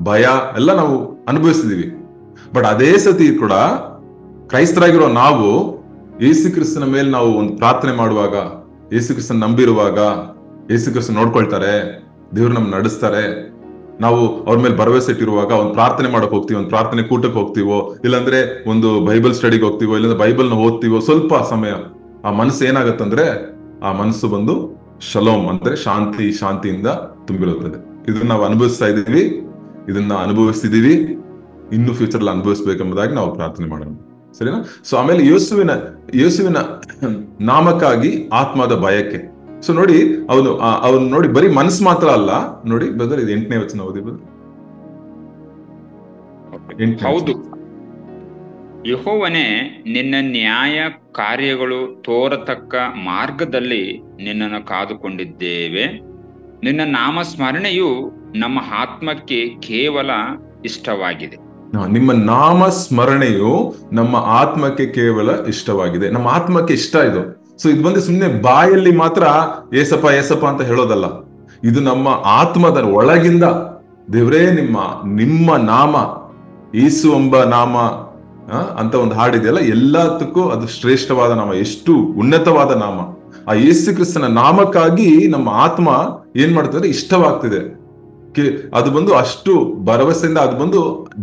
ಭಯ ಎಲ್ಲ ನಾವು ಅನುಭವಿಸಿದೀವಿ. ಬಟ್ ಅದೇ ಸತಿ ಕೂಡ ಕ್ರೈಸ್ತರಾಗಿರೋ ನಾವು ಯೇಸು ಕ್ರಿಸ್ತನ ಮೇಲೆ ನಾವು ಒಂದು ಪ್ರಾರ್ಥನೆ ಮಾಡುವಾಗ, ಯೇಸು ಕ್ರಿಸ್ತನ ನಂಬಿರುವಾಗ, ಯೇಸು ಕ್ರಿಸ್ತನ ನೋಡ್ಕೊಳ್ತಾರೆ, ದೇವ್ರು ನಮ್ಗೆ ನಡೆಸ್ತಾರೆ, ನಾವು ಅವ್ರ ಮೇಲೆ ಭರವಸೆ ಇಟ್ಟಿರುವಾಗ ಒಂದು ಪ್ರಾರ್ಥನೆ ಮಾಡಕ್ ಹೋಗ್ತೀವಿ, ಒಂದು ಪ್ರಾರ್ಥನೆ ಕೂಟಕ್ಕೆ ಹೋಗ್ತೀವೋ, ಇಲ್ಲಾಂದ್ರೆ ಒಂದು ಬೈಬಲ್ ಸ್ಟಡಿಗೆ ಹೋಗ್ತೀವೋ, ಇಲ್ಲಾಂದ್ರೆ ಬೈಬಲ್ನ ಓದ್ತೀವೋ, ಸ್ವಲ್ಪ ಸಮಯ ಆ ಮನಸ್ಸು ಏನಾಗತ್ತಂದ್ರೆ, ಆ ಮನಸ್ಸು ಬಂದು ಶಲೋಮ್ ಅಂದ್ರೆ ಶಾಂತಿಯಿಂದ ತುಂಬಿರುತ್ತದೆ. ಇದನ್ನ ನಾವು ಅನುಭವಿಸ್ತಾ ಇದ್ದೀವಿ, ಇದನ್ನ ಅನುಭವಿಸ್ತಿದೀವಿ, ಇನ್ನು ಫ್ಯೂಚರ್ ಅಲ್ಲಿ ಅನುಭವಿಸ್ಬೇಕೆಂಬುದಾಗಿ ನಾವು ಪ್ರಾರ್ಥನೆ ಮಾಡೋಣ, ಸರಿನಾ? ಸೊ ಆಮೇಲೆ ಯೇಸುವಿನ ನಾಮಕ್ಕಾಗಿ ಆತ್ಮದ ಬಯಕೆ. ಸೊ ನೋಡಿ, ಅವನು ನೋಡಿ ಬರೀ ಮನಸ್ಸು ಮಾತ್ರ ಅಲ್ಲ ನೋಡಿ ಬ್ರದರ್, ಇದು 8ನೇ ವಚನ ಓದಿ ಬ್ರದರ್. ಹೌದು, ಯೆಹೋವನೇ, ನಿನ್ನ ನ್ಯಾಯ ಕಾರ್ಯಗಳು ತೋರತಕ್ಕ ಮಾರ್ಗದಲ್ಲಿ ನಿನ್ನನ್ನು ಕಾದುಕೊಂಡಿದ್ದೇವೆ. ನಿನ್ನ ನಾಮ ಸ್ಮರಣೆಯು ನಮ್ಮ ಆತ್ಮಕ್ಕೆ ಕೇವಲ ಇಷ್ಟವಾಗಿದೆ. ನಿಮ್ಮ ನಾಮ ಸ್ಮರಣೆಯು ನಮ್ಮ ಆತ್ಮಕ್ಕೆ ಕೇವಲ ಇಷ್ಟವಾಗಿದೆ. ನಮ್ಮ ಆತ್ಮಕ್ಕೆ ಇಷ್ಟ ಇದು. ಸೊ ಇದು ಬಂದು ಸುಮ್ಮನೆ ಬಾಯಲ್ಲಿ ಮಾತ್ರ ಏಸಪ್ಪ ಏಸಪ್ಪ ಅಂತ ಹೇಳೋದಲ್ಲ, ಇದು ನಮ್ಮ ಆತ್ಮದ ಒಳಗಿಂದ, ದೇವರೇ ನಿಮ್ಮ ನಾಮ, ಯೇಸು ಎಂಬ ನಾಮ ಅಂತ ಒಂದು ಹಾಡಿದೆಯಲ್ಲ, ಎಲ್ಲದಕ್ಕೂ ಅದು ಶ್ರೇಷ್ಠವಾದ ನಾಮ, ಎಷ್ಟು ಉನ್ನತವಾದ ನಾಮ. ಆ ಯೇಸು ಕ್ರಿಸ್ತನ ನಾಮಕ್ಕಾಗಿ ನಮ್ಮ ಆತ್ಮ ಏನ್ ಮಾಡ್ತದೆ, ಇಷ್ಟವಾಗ್ತಿದೆ. ಅದು ಬಂದು ಅಷ್ಟು ಭರವಸೆಯಿಂದ, ಅದು ಬಂದು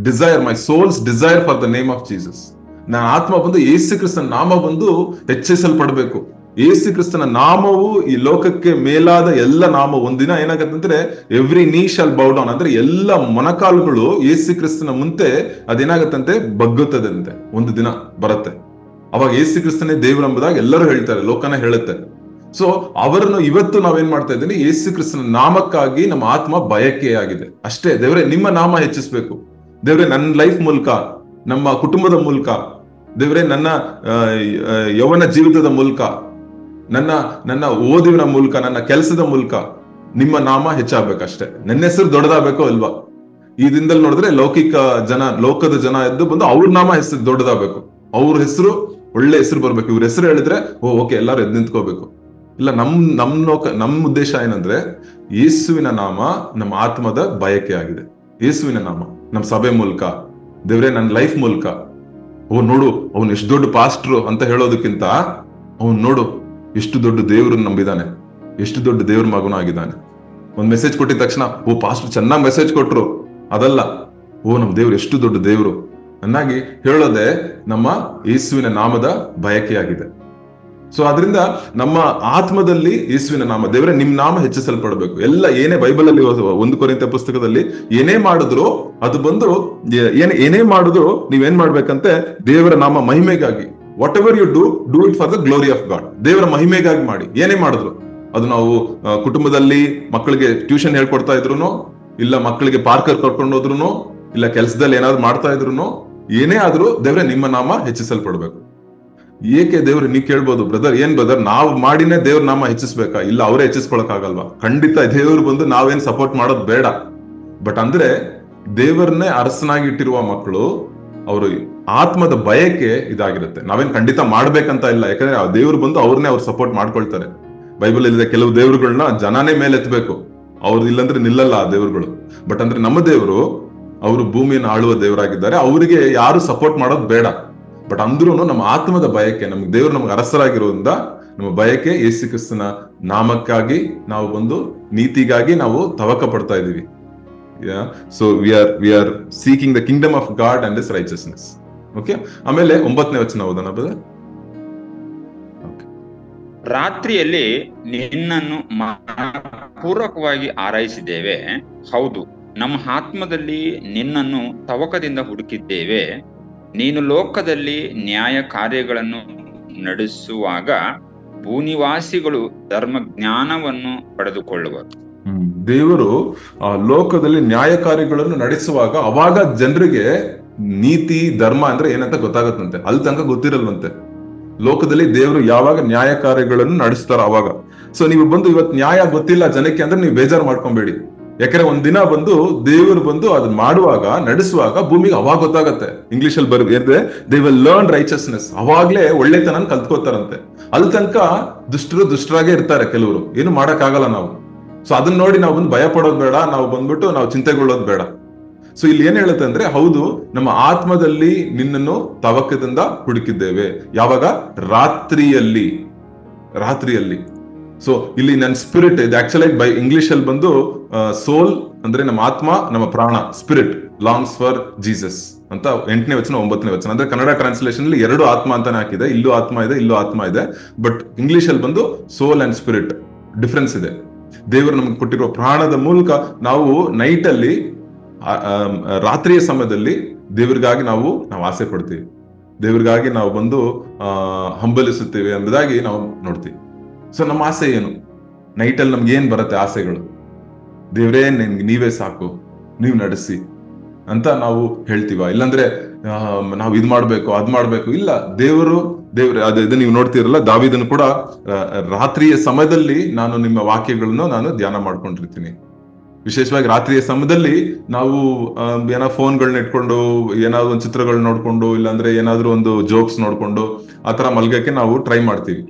desire, my soul's desire for the name of Jesus. ನನ್ನ ಆತ್ಮ ಬಂದು ಯೇಸು ಕ್ರಿಸ್ತನ ನಾಮ ಬಂದು ಹೆಚ್ಚಿಸಲ್ಪಡ್ಬೇಕು. ಯೇಸು ಕ್ರಿಸ್ತನ ನಾಮವು ಈ ಲೋಕಕ್ಕೆ ಮೇಲಾದ ಎಲ್ಲ ನಾಮ. ಒಂದಿನ ಏನಾಗತ್ತಂದ್ರೆ, ಎವ್ರಿ ನೀ ಶಾಲ್ ಬೌ ಡೌನ್ ಅಂದ್ರೆ ಎಲ್ಲ ಮೊಣಕಾಲುಗಳು ಯೇಸು ಕ್ರಿಸ್ತನ ಮುಂದೆ ಅದೇನಾಗತ್ತಂತೆ, ಬಗ್ಗುತ್ತದೆ ಅಂತೆ. ಒಂದು ದಿನ ಬರುತ್ತೆ, ಅವಾಗ ಯೇಸು ಕ್ರಿಸ್ತನೇ ದೇವರು ಎಂಬುದಾಗಿ ಎಲ್ಲರೂ ಹೇಳ್ತಾರೆ, ಲೋಕನ ಹೇಳುತ್ತೆ. ಸೊ ಅವರನ್ನು ಇವತ್ತು ನಾವೇನ್ ಮಾಡ್ತಾ ಇದ್ದೀನಿ, ಯೇಸು ಕ್ರಿಸ್ತನ ನಾಮಕ್ಕಾಗಿ ನಮ್ಮ ಆತ್ಮ ಬಯಕೆಯಾಗಿದೆ ಅಷ್ಟೇ. ದೇವ್ರೆ, ನಿಮ್ಮ ನಾಮ ಹೆಚ್ಚಿಸ್ಬೇಕು. ದೇವ್ರೆ, ನನ್ನ ಲೈಫ್ ಮೂಲಕ, ನಮ್ಮ ಕುಟುಂಬದ ಮೂಲಕ, ದೇವ್ರೆ ನನ್ನ ಯೌವನ ಜೀವಿತದ ಮೂಲಕ, ನನ್ನ ಓದಿನ ಮೂಲಕ, ನನ್ನ ಕೆಲಸದ ಮೂಲಕ ನಿಮ್ಮ ನಾಮ ಹೆಚ್ಚಾಗ್ಬೇಕಷ್ಟೇ. ನನ್ನ ಹೆಸರು ದೊಡ್ಡದಾಗಬೇಕೋ ಇಲ್ವಾ? ಈ ದಿನದಲ್ಲಿ ನೋಡಿದ್ರೆ ಲೋಕದ ಜನ ಎದ್ದು ಬಂದು ಅವ್ರ ನಾಮ ಹೆಸರು ದೊಡ್ಡದಾಗಬೇಕು, ಅವ್ರ ಹೆಸರು ಒಳ್ಳೆ ಹೆಸರು ಬರ್ಬೇಕು. ಇವ್ರ ಹೆಸರು ಹೇಳಿದ್ರೆ ಓಕೆ ಎಲ್ಲರೂ ಎದ್ದು ನಿಂತ್ಕೋಬೇಕು. ಇಲ್ಲ, ನಮ್ಮ ಉದ್ದೇಶ ಏನಂದ್ರೆ, ಯೇಸುವಿನ ನಾಮ ನಮ್ಮ ಆತ್ಮದ ಬಯಕೆ ಆಗಿದೆ. ಯೇಸುವಿನ ನಾಮ ನಮ್ಮ ಸಭೆ ಮೂಲಕ, ದೇವ್ರೆ ನನ್ನ ಲೈಫ್ ಮೂಲಕ, ನೋಡು ಅವನು ಎಷ್ಟು ದೊಡ್ಡ ಪಾಸ್ಟ್ರು ಅಂತ ಹೇಳೋದಕ್ಕಿಂತ, ಅವನು ನೋಡು ಎಷ್ಟು ದೊಡ್ಡ ದೇವ್ರನ್ನ ನಂಬಿದಾನೆ, ಎಷ್ಟು ದೊಡ್ಡ ದೇವ್ರ ಮಗನೂ ಆಗಿದ್ದಾನೆ. ಒಂದ್ ಮೆಸೇಜ್ ಕೊಟ್ಟಿದ ತಕ್ಷಣ ಪಾಸ್ಟರ್ ಚೆನ್ನಾಗಿ ಮೆಸೇಜ್ ಕೊಟ್ರು, ಅದಲ್ಲ, ನಮ್ ದೇವ್ರು ಎಷ್ಟು ದೊಡ್ಡ ದೇವ್ರು ಅನ್ನಾಗಿ ಹೇಳೋದೆ ನಮ್ಮ ಯೇಸುವಿನ ನಾಮದ ಬಯಕೆಯಾಗಿದೆ. ಸೊ ಅದರಿಂದ ನಮ್ಮ ಆತ್ಮದಲ್ಲಿ ಯೇಸುವಿನ ನಾಮ, ದೇವರೇ ನಿಮ್ ನಾಮ ಹೆಚ್ಚಿಸಲ್ಪಡಬೇಕು. ಎಲ್ಲ ಏನೇ ಬೈಬಲ್ ಅಲ್ಲಿ 1 ಕೊರಿಂಥ ಪುಸ್ತಕದಲ್ಲಿ ಏನೇ ಮಾಡಿದ್ರು ಅದು ಬಂದು ಏನೇ ಮಾಡಿದ್ರು ನೀವೇನ್ ಮಾಡ್ಬೇಕಂತೆ, ದೇವರ ನಾಮ ಮಹಿಮೆಗಾಗಿ, whatever you do it for the glory of God, ದೇವರ ಮಹಿಮೆಗಾಗಿ ಮಾಡಿ. ಏನೇ ಮಾಡಿದ್ರು ಅದು ನಾವು ಕುಟುಂಬದಲ್ಲಿ ಮಕ್ಕಳಿಗೆ ಟ್ಯೂಷನ್ ಹೇಳ್ಕೊಡ್ತಾ ಇದ್ರು, ಇಲ್ಲ ಮಕ್ಕಳಿಗೆ ಪಾರ್ಕರ್ ಕರ್ಕೊಂಡು ಹೋದ್ರು, ಇಲ್ಲ ಕೆಲಸದಲ್ಲಿ ಏನಾದ್ರು ಮಾಡ್ತಾ ಇದ್ರು, ಏನೇ ಆದ್ರೂ ದೇವರೇ ನಿಮ್ಮ ನಾಮ ಹೆಚ್ಚಿಸಲ್ಪಡ್ಬೇಕು. ಏಕೆ ದೇವ್ರು, ನೀವ್ ಕೇಳ್ಬೋದು, ಬ್ರದರ್ ನಾವು ಮಾಡಿನೇ ದೇವ್ರ ನಾಮ ಹೆಚ್ಚಿಸ್ಬೇಕಾ? ಇಲ್ಲ, ಅವರೇ ಹೆಚ್ಚಿಸ್ಕೊಳಕ್ ಆಗಲ್ವಾ? ಖಂಡಿತ ದೇವ್ರು ಬಂದು ನಾವೇನ್ ಸಪೋರ್ಟ್ ಮಾಡೋದು ಬೇಡ. ಬಟ್ ಅಂದ್ರೆ ದೇವರನ್ನೇ ಅರಸನಾಗಿಟ್ಟಿರುವ ಮಕ್ಕಳು, ಅವರು ಆತ್ಮದ ಬಯಕೆ ಇದಾಗಿರುತ್ತೆ. ನಾವೇನ್ ಖಂಡಿತ ಮಾಡ್ಬೇಕಂತ ಇಲ್ಲ, ಯಾಕಂದ್ರೆ ಆ ದೇವ್ರು ಬಂದು ಅವ್ರನ್ನೇ ಅವ್ರು ಸಪೋರ್ಟ್ ಮಾಡ್ಕೊಳ್ತಾರೆ. ಬೈಬಲ್ ಇಲ್ಲದೆ ಕೆಲವು ದೇವ್ರುಗಳನ್ನ ಜನನೇ ಮೇಲೆ ಎತ್ತಬೇಕು, ಅವ್ರು ಇಲ್ಲಂದ್ರೆ ನಿಲ್ಲಲ್ಲ ಆ ದೇವ್ರುಗಳು. ಬಟ್ ಅಂದ್ರೆ ನಮ್ಮ ದೇವರು, ಅವರು ಭೂಮಿಯನ್ನು ಆಳುವ ದೇವರಾಗಿದ್ದಾರೆ, ಅವರಿಗೆ ಯಾರು ಸಪೋರ್ಟ್ ಮಾಡೋದು ಬೇಡ. ಬಟ್ ಅಂದ್ರೂ ನಮ್ಮ ಆತ್ಮದ ಬಯಕೆ, ನಮ್ಗೆ ದೇವರು ನಮ್ಗೆ ಅರಸರಾಗಿರೋದ್ರಿಂದ ನಮ್ಮ ಬಯಕೆ ಯೇಸು ಕ್ರಿಸ್ತನ ನಾಮಕ್ಕಾಗಿ ನಾವು ಬಂದು ನೀತಿಗಾಗಿ ನಾವು ತವಕ ಪಡ್ತಾ ಇದೀವಿ. So we are seeking the Kingdom of god and his righteousness. Okay, ಆಮೇಲೆ 9ನೇ ವಚನ ಓದೋಣ ಬ್ರದರ್. ರಾತ್ರಿಯಲ್ಲಿ ನಿನ್ನನ್ನು ಪೂರ್ವಕವಾಗಿ ಆರೈಸಿದ್ದೇವೆ, ಹೌದು ನಮ್ಮ ಆತ್ಮದಲ್ಲಿ ನಿನ್ನನ್ನು ತವಕದಿಂದ ಹುಡುಕಿದ್ದೇವೆ. ನೀನು ಲೋಕದಲ್ಲಿ ನ್ಯಾಯ ಕಾರ್ಯಗಳನ್ನು ನಡೆಸುವಾಗ ಭೂನಿವಾಸಿಗಳು ಧರ್ಮ ಜ್ಞಾನವನ್ನು ಪಡೆದುಕೊಳ್ಳುವರು. ದೇವರು ಆ ಲೋಕದಲ್ಲಿ ನ್ಯಾಯ ಕಾರ್ಯಗಳನ್ನು ನಡೆಸುವಾಗ ಅವಾಗ ಜನರಿಗೆ ನೀತಿ ಧರ್ಮ ಅಂದ್ರೆ ಏನಂತ ಗೊತ್ತಾಗತ್ತಂತೆ. ಅಲ್ಲಿ ತನಕ ಗೊತ್ತಿರಲ್ವಂತೆ. ಲೋಕದಲ್ಲಿ ದೇವರು ಯಾವಾಗ ನ್ಯಾಯ ಕಾರ್ಯಗಳನ್ನು ನಡೆಸ್ತಾರ ಅವಾಗ. ಸೊ ನೀವು ಬಂದು ಇವತ್ತು ನ್ಯಾಯ ಗೊತ್ತಿಲ್ಲ ಜನಕ್ಕೆ ಅಂದ್ರೆ ನೀವು ಬೇಜಾರು ಮಾಡ್ಕೊಬೇಡಿ. ಯಾಕಂದ್ರೆ ಒಂದಿನ ಬಂದು ದೇವರು ಬಂದು ಅದನ್ನ ಮಾಡುವಾಗ, ನಡೆಸುವಾಗ ಭೂಮಿಗೆ ಅವಾಗ ಗೊತ್ತಾಗತ್ತೆ. ಇಂಗ್ಲಿಷ್ ಅಲ್ಲಿ ಬರುತ್ತೆ, ದೇ ವಿಲ್ ಲರ್ನ್ ರೈಚಸ್ನೆಸ್. ಅವಾಗ್ಲೇ ಒಳ್ಳೆತನ ಕಲ್ತ್ಕೋತಾರಂತೆ. ಅಲ್ಲಿ ತನಕ ದುಷ್ಟರಾಗೇ ಇರ್ತಾರೆ ಕೆಲವರು, ಏನು ಮಾಡಕ್ ಆಗಲ್ಲ ನಾವು. ಸೊ ಅದನ್ನ ನೋಡಿ ನಾವು ಬಂದು ಭಯ ಪಡೋದು ಬೇಡ, ನಾವು ಬಂದ್ಬಿಟ್ಟು ನಾವು ಚಿಂತೆಗೊಳ್ಳೋದು ಬೇಡ. ಸೊ ಇಲ್ಲಿ ಏನ್ ಹೇಳುತ್ತೆ ಅಂದ್ರೆ, ಹೌದು ನಮ್ಮ ಆತ್ಮದಲ್ಲಿ ನಿನ್ನನ್ನು ತವಕದಿಂದ ಹುಡುಕಿದ್ದೇವೆ. ಯಾವಾಗ? ರಾತ್ರಿಯಲ್ಲಿ. ಸೊ ಇಲ್ಲಿ ನನ್ನ ಸ್ಪಿರಿಟ್ ಇದು ಆಕ್ಚುಲಿ ಬೈ ಇಂಗ್ಲಿಷ್ ಅಲ್ಲಿ ಬಂದು ಸೋಲ್ ಅಂದ್ರೆ ನಮ್ಮ ಆತ್ಮ, ನಮ್ಮ ಪ್ರಾಣ, ಸ್ಪಿರಿಟ್ ಲಾಂಗ್ಸ್ ಫಾರ್ ಜೀಸಸ್ ಅಂತ 8ನೇ ವಚನ 9ನೇ ವಚನ. ಅಂದ್ರೆ ಕನ್ನಡ ಟ್ರಾನ್ಸ್ಲೇಷನ್ ಅಲ್ಲಿ 2 ಆತ್ಮ ಅಂತಾನೆ ಹಾಕಿದೆ. ಇಲ್ಲೂ ಆತ್ಮ ಇದೆ, ಇಲ್ಲೂ ಆತ್ಮ ಇದೆ. ಬಟ್ ಇಂಗ್ಲಿಷ್ ಅಲ್ಲಿ ಬಂದು ಸೋಲ್ ಅಂಡ್ ಸ್ಪಿರಿಟ್ ಡಿಫ್ರೆನ್ಸ್ ಇದೆ. ದೇವರು ನಮ್ಗೆ ಕೊಟ್ಟಿರೋ ಪ್ರಾಣದ ಮೂಲಕ ನಾವು ನೈಟ್ ಅಲ್ಲಿ, ರಾತ್ರಿಯ ಸಮಯದಲ್ಲಿ ದೇವರಿಗಾಗಿ ನಾವು ಆಸೆ ಪಡ್ತೀವಿ, ದೇವರಿಗಾಗಿ ನಾವು ಬಂದು ಹಂಬಲಿಸುತ್ತೇವೆ ಎಂಬುದಾಗಿ ನಾವು ನೋಡ್ತೀವಿ. ಸೊ ನಮ್ಮ ಆಸೆ ಏನು? ನೈಟಲ್ಲಿ ನಮ್ಗೆ ಏನ್ ಬರುತ್ತೆ ಆಸೆಗಳು? ದೇವರೇ ನೀವೇ ಸಾಕು, ನೀವು ನಡೆಸಿ ಅಂತ ನಾವು ಹೇಳ್ತೀವ? ಇಲ್ಲಾಂದ್ರೆ ನಾವು ಇದ್ ಮಾಡ್ಬೇಕು ಅದ್ ಮಾಡ್ಬೇಕು? ಇಲ್ಲ, ದೇವರು ಅದು ನೀವು ನೋಡ್ತಿರಲ್ಲ, ದಾವೀದನು ಕೂಡ ರಾತ್ರಿಯ ಸಮಯದಲ್ಲಿ ನಾನು ನಿಮ್ಮ ವಾಕ್ಯಗಳನ್ನು ನಾನು ಧ್ಯಾನ ಮಾಡ್ಕೊಂಡಿರ್ತೀನಿ. ವಿಶೇಷವಾಗಿ ರಾತ್ರಿಯ ಸಮಯದಲ್ಲಿ ನಾವು ಏನೋ ಫೋನ್ಗಳನ್ನ ಇಟ್ಕೊಂಡು ಏನಾದ್ರು ಒಂದು ಚಿತ್ರಗಳನ್ನ ನೋಡ್ಕೊಂಡು, ಇಲ್ಲಾಂದ್ರೆ ಏನಾದ್ರು ಒಂದು ಜೋಕ್ಸ್ ನೋಡ್ಕೊಂಡು ಆತರ ಮಲ್ಗಕ್ಕೆ ನಾವು ಟ್ರೈ ಮಾಡ್ತೀವಿ.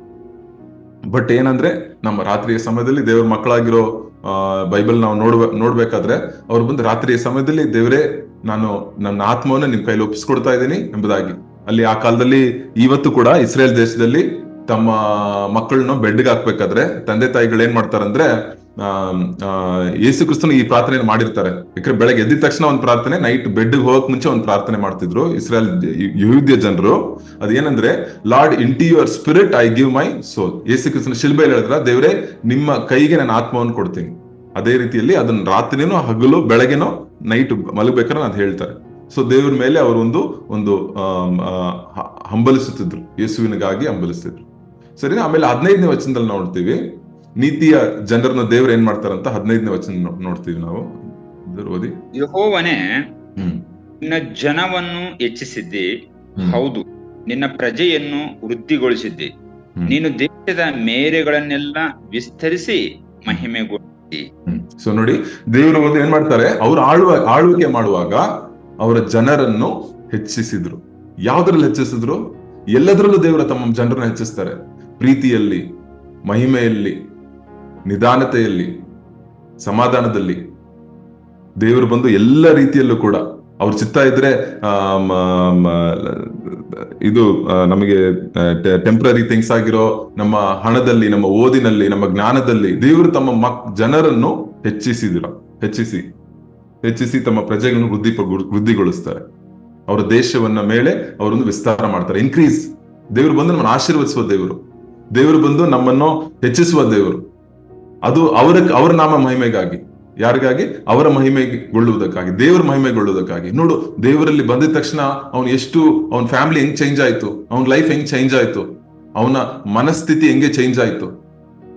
ಬಟ್ ಏನಂದ್ರೆ ನಮ್ಮ ರಾತ್ರಿಯ ಸಮಯದಲ್ಲಿ ದೇವ್ರ ಮಕ್ಕಳಾಗಿರೋ ಬೈಬಲ್ ನಾವು ನೋಡ್ಬೇಕಾದ್ರೆ ಅವ್ರು ಬಂದು ರಾತ್ರಿಯ ಸಮಯದಲ್ಲಿ, ದೇವರೇ ನಾನು ನನ್ನ ಆತ್ಮವನ್ನ ನಿಮ್ ಕೈಲಿ ಒಪ್ಪಿಸ್ಕೊಡ್ತಾ ಇದ್ದೀನಿ ಎಂಬುದಾಗಿ. ಅಲ್ಲಿ ಆ ಕಾಲದಲ್ಲಿ ಇವತ್ತು ಕೂಡ ಇಸ್ರೇಲ್ ದೇಶದಲ್ಲಿ ತಮ್ಮ ಮಕ್ಕಳನ್ನ ಬೆಡ್ಗೆ ಹಾಕ್ಬೇಕಾದ್ರೆ ತಂದೆ ತಾಯಿಗಳು ಏನ್ ಮಾಡ್ತಾರಂದ್ರೆ, ಯೇಸು ಕ್ರಿಸ್ತನು ಈ ಪ್ರಾರ್ಥನೆ ಮಾಡಿರ್ತಾರೆ. ಯಾಕಂದ್ರೆ ಬೆಳಗ್ಗೆ ಎದ್ದಿದ ತಕ್ಷಣ ಒಂದು ಪ್ರಾರ್ಥನೆ, ನೈಟ್ ಬೆಡ್ಗೆ ಹೋಗಕ್ ಮುಂಚೆ ಒಂದು ಪ್ರಾರ್ಥನೆ ಮಾಡ್ತಿದ್ರು ಇಸ್ರೇಲ್ ಯಹೂದ್ಯ ಜನರು. ಅದೇನಂದ್ರೆ, Lord into your spirit I give my soul. ಯೇಸು ಕ್ರಿಸ್ತನ ಶಿಲ್ಬೆಯಲ್ಲಿ ಹೇಳಿದ್ರ, ದೇವರೇ ನಿಮ್ಮ ಕೈಗೆ ನಾನು ಆತ್ಮವನ್ನು ಕೊಡ್ತೀನಿ. ಅದೇ ರೀತಿಯಲ್ಲಿ ಅದನ್ನ ರಾತ್ರಿನೂ ಹಗಲು ಬೆಳಗ್ಗೆನೋ ನೈಟ್ ಮಲಗಬೇಕಾದ್ರೆ ಅದು ಹೇಳ್ತಾರೆ. ಸೊ ದೇವ್ರ ಮೇಲೆ ಅವರು ಒಂದು ಹಂಬಲಿಸುತ್ತಿದ್ರು, ಯೇಸುವಿನಿಗಾಗಿ ಹಂಬಲಿಸ್ತಿದ್ರು. ಸರಿ, ಆಮೇಲೆ 15ನೇ ವಚನದಲ್ಲಿ ನೋಡ್ತೀವಿ ನೀತಿಯ ಜನರನ್ನ ದೇವ್ರು ಏನ್ ಮಾಡ್ತಾರಂತ. 15ನೇ ವಚನ ನೋಡ್ತೀವಿ ನಾವು, ಓದಿ. ಯೆಹೋವನೇ, ನಿನ್ನ ಜನವನ್ನು ಹೆಚ್ಚಿಸಿದ್ದಿ, ಹೌದು ನಿನ್ನ ಪ್ರಜೆಯನ್ನು ವೃದ್ಧಿಗೊಳಿಸಿದ್ದಿ. ನೀನು ದೇಶದ ಮೇರೆಗಳನ್ನೆಲ್ಲ ವಿಸ್ತರಿಸಿ ಮಹಿಮೆಗೊಳಿಸಿ. ಸೊ ನೋಡಿ, ದೇವರು ಒಂದು ಏನ್ ಮಾಡ್ತಾರೆ, ಅವ್ರು ಆಳ್ವಿಕೆ ಮಾಡುವಾಗ ಅವರ ಜನರನ್ನು ಹೆಚ್ಚಿಸಿದ್ರು. ಯಾವ್ದ್ರಲ್ಲಿ ಹೆಚ್ಚಿಸಿದ್ರು? ಎಲ್ಲದರಲ್ಲೂ ದೇವರ ತಮ್ಮ ಜನರನ್ನು ಹೆಚ್ಚಿಸ್ತಾರೆ. ಪ್ರೀತಿಯಲ್ಲಿ, ಮಹಿಮೆಯಲ್ಲಿ, ನಿಧಾನತೆಯಲ್ಲಿ, ಸಮಾಧಾನದಲ್ಲಿ ದೇವರು ಬಂದು ಎಲ್ಲ ರೀತಿಯಲ್ಲೂ ಕೂಡ ಅವ್ರ ಚಿತ್ತ ಇದ್ರೆ ಇದು ನಮಗೆ ಟೆಂಪ್ರರಿ ಥಿಂಗ್ಸ್ ಆಗಿರೋ ನಮ್ಮ ಹಣದಲ್ಲಿ, ನಮ್ಮ ಓದಿನಲ್ಲಿ, ನಮ್ಮ ಜ್ಞಾನದಲ್ಲಿ ದೇವರು ತಮ್ಮ ಜನರನ್ನು ಹೆಚ್ಚಿಸಿ ತಮ್ಮ ಪ್ರಜೆಗಳನ್ನು ವೃದ್ಧಿಗೊಳಿಸ್ತಾರೆ. ಅವರ ದೇಶವನ್ನ ಮೇಲೆ ಅವರನ್ನು ವಿಸ್ತಾರ ಮಾಡ್ತಾರೆ, ಇನ್ಕ್ರೀಸ್. ದೇವರು ಬಂದು ನಮ್ಮನ್ನು ಆಶೀರ್ವದಿಸುವ ದೇವರು. ದೇವರು ಬಂದು ನಮ್ಮನ್ನು ಹೆಚ್ಚಿಸುವ ದೇವರು. ಅದು ಅವರ ನಾಮ ಮಹಿಮೆಗಾಗಿ. ಯಾರಿಗಾಗಿ? ಅವರ ಮಹಿಮೆಗೊಳ್ಳುವುದಕ್ಕಾಗಿ, ದೇವರ ಮಹಿಮೆಗೊಳ್ಳುವುದಕ್ಕಾಗಿ. ನೋಡು, ದೇವರಲ್ಲಿ ಬಂದಿದ ತಕ್ಷಣ ಅವನ ಫ್ಯಾಮಿಲಿ ಹೆಂಗ್ ಚೇಂಜ್ ಆಯ್ತು, ಅವನ ಲೈಫ್ ಹೆಂಗ್ ಚೇಂಜ್ ಆಯ್ತು, ಅವನ ಮನಸ್ಥಿತಿ ಹೆಂಗೆ ಚೇಂಜ್ ಆಯ್ತು.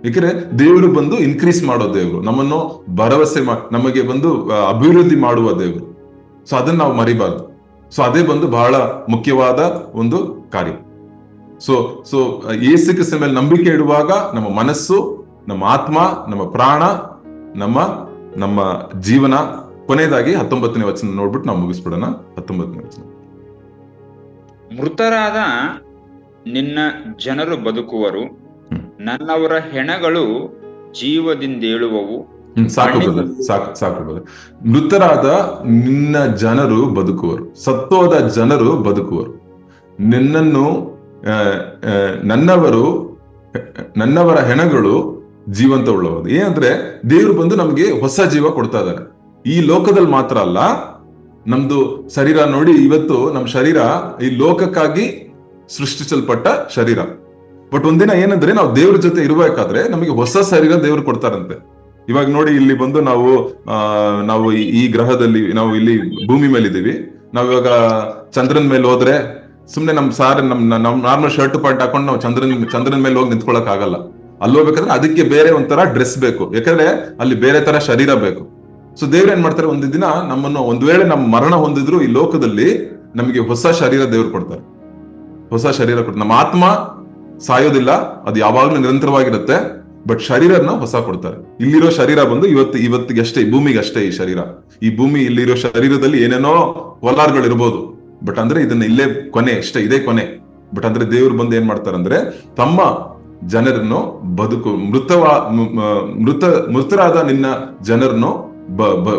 ಯಾಕಂದ್ರೆ ದೇವರು ಬಂದು ಇನ್ಕ್ರೀಸ್ ಮಾಡೋ ದೇವರು, ನಮ್ಮನ್ನು ಭರವಸೆ ನಮಗೆ ಬಂದು ಅಭಿವೃದ್ಧಿ ಮಾಡುವ ದೇವರು. ಸೊ ಅದನ್ನ ನಾವು ಮರಿಬಾರ್ದು. ಸೊ ಅದೇ ಬಂದು ಬಹಳ ಮುಖ್ಯವಾದ ಒಂದು ಕಾರ್ಯ. ಸೊ ಯೇಸು ಕ್ರಿಸ್ತನ ಮೇಲೆ ನಂಬಿಕೆ ಇಡುವಾಗ ನಮ್ಮ ಮನಸ್ಸು, ನಮ್ಮ ಆತ್ಮ, ನಮ್ಮ ಪ್ರಾಣ, ನಮ್ಮ ಜೀವನ. ಕೊನೆಯದಾಗಿ 19ನೇ ವಚನ ನೋಡ್ಬಿಟ್ಟು ನಾವು ಮುಗಿಸ್ಬಿಡೋಣ. 19ನೇ ವಚನ, ಮೃತರಾದ ನಿನ್ನ ಜನರು ಬದುಕುವರು, ನನ್ನವರ ಹೆಣಗಳು ಜೀವದಿಂದೇಳುವವು. ಸಾಕು. ಮೃತರಾದ ನಿನ್ನ ಜನರು ಬದುಕುವರು, ಸತ್ತೋದ ಜನರು ಬದುಕುವರು. ನನ್ನವರ ಹೆಣಗಳು ಜೀವಂತ ಉಳ್ಳವರು. ಏನಂದ್ರೆ ದೇವರು ಬಂದು ನಮ್ಗೆ ಹೊಸ ಜೀವ ಕೊಡ್ತಾ ಇದ್ದಾರೆ. ಈ ಲೋಕದಲ್ಲಿ ಮಾತ್ರ ಅಲ್ಲ, ನಮ್ದು ಶರೀರ ನೋಡಿ, ಇವತ್ತು ನಮ್ಮ ಶರೀರ ಈ ಲೋಕಕ್ಕಾಗಿ ಸೃಷ್ಟಿಸಲ್ಪಟ್ಟ ಶರೀರ. ಬಟ್ ಒಂದಿನ ಏನಂದ್ರೆ ನಾವು ದೇವ್ರ ಜೊತೆ ಇರಬೇಕಾದ್ರೆ ನಮಗೆ ಹೊಸ ಶರೀರ ದೇವ್ರು ಕೊಡ್ತಾರಂತೆ. ಇವಾಗ ನೋಡಿ, ಇಲ್ಲಿ ಬಂದು ನಾವು ಈ ಗ್ರಹದಲ್ಲಿ, ನಾವು ಇಲ್ಲಿ ಭೂಮಿ ಮೇಲೆ ಇದೀವಿ. ನಾವ್ ಇವಾಗ ಚಂದ್ರನ್ ಮೇಲೆ ಹೋದ್ರೆ ಸುಮ್ನೆ ನಮ್ ನಾರ್ಮಲ್ ಶರ್ಟ್ ಪ್ಯಾಂಟ್ ಹಾಕೊಂಡು ನಾವು ಚಂದ್ರನ್ ಮೇಲೆ ಹೋಗಿ ನಿಂತ್ಕೊಳಕ್ ಆಗಲ್ಲ. ಅಲ್ಲಿ ಹೋಗ್ಬೇಕಾದ್ರೆ ಅದಕ್ಕೆ ಬೇರೆ ಒಂಥರ ಡ್ರೆಸ್ ಬೇಕು, ಯಾಕಂದ್ರೆ ಅಲ್ಲಿ ಬೇರೆ ತರ ಶರೀರ ಬೇಕು. ಸೊ ದೇವ್ರು ಏನ್ ಮಾಡ್ತಾರೆ, ಒಂದು ದಿನ ನಮ್ಮನ್ನು, ಒಂದ್ ವೇಳೆ ನಮ್ಮ ಮರಣ ಹೊಂದಿದ್ರು ಈ ಲೋಕದಲ್ಲಿ, ನಮಗೆ ಹೊಸ ಶರೀರ ದೇವ್ರು ಕೊಡ್ತಾರೆ. ಹೊಸ ಶರೀರ ಕೊಡ್ತಾರೆ. ನಮ್ಮ ಆತ್ಮ ಸಾಯೋದಿಲ್ಲ, ಅದು ಯಾವಾಗ್ಲೂ ನಿರಂತರವಾಗಿರುತ್ತೆ. ಬಟ್ ಶರೀರನ ಹೊಸ ಕೊಡ್ತಾರೆ. ಇಲ್ಲಿರೋ ಶರೀರ ಬಂದು ಇವತ್ತಿಗೆ ಅಷ್ಟೇ, ಭೂಮಿಗೆ ಅಷ್ಟೇ ಈ ಶರೀರ. ಈ ಭೂಮಿ, ಇಲ್ಲಿರೋ ಶರೀರದಲ್ಲಿ ಏನೇನೋ ಕೋಲಾರ್ಗಳು ಇರ್ಬೋದು, ಬಟ್ ಅಂದ್ರೆ ಇದನ್ನ ಇಲ್ಲೇ ಕೊನೆ ಅಷ್ಟೇ, ಇದೇ ಕೊನೆ. ಬಟ್ ಅಂದ್ರೆ ದೇವ್ರು ಬಂದು ಏನ್ ಮಾಡ್ತಾರಂದ್ರೆ ತಮ್ಮ ಜನರನ್ನು ಮೃತರಾದ ನಿನ್ನ ಜನರನ್ನು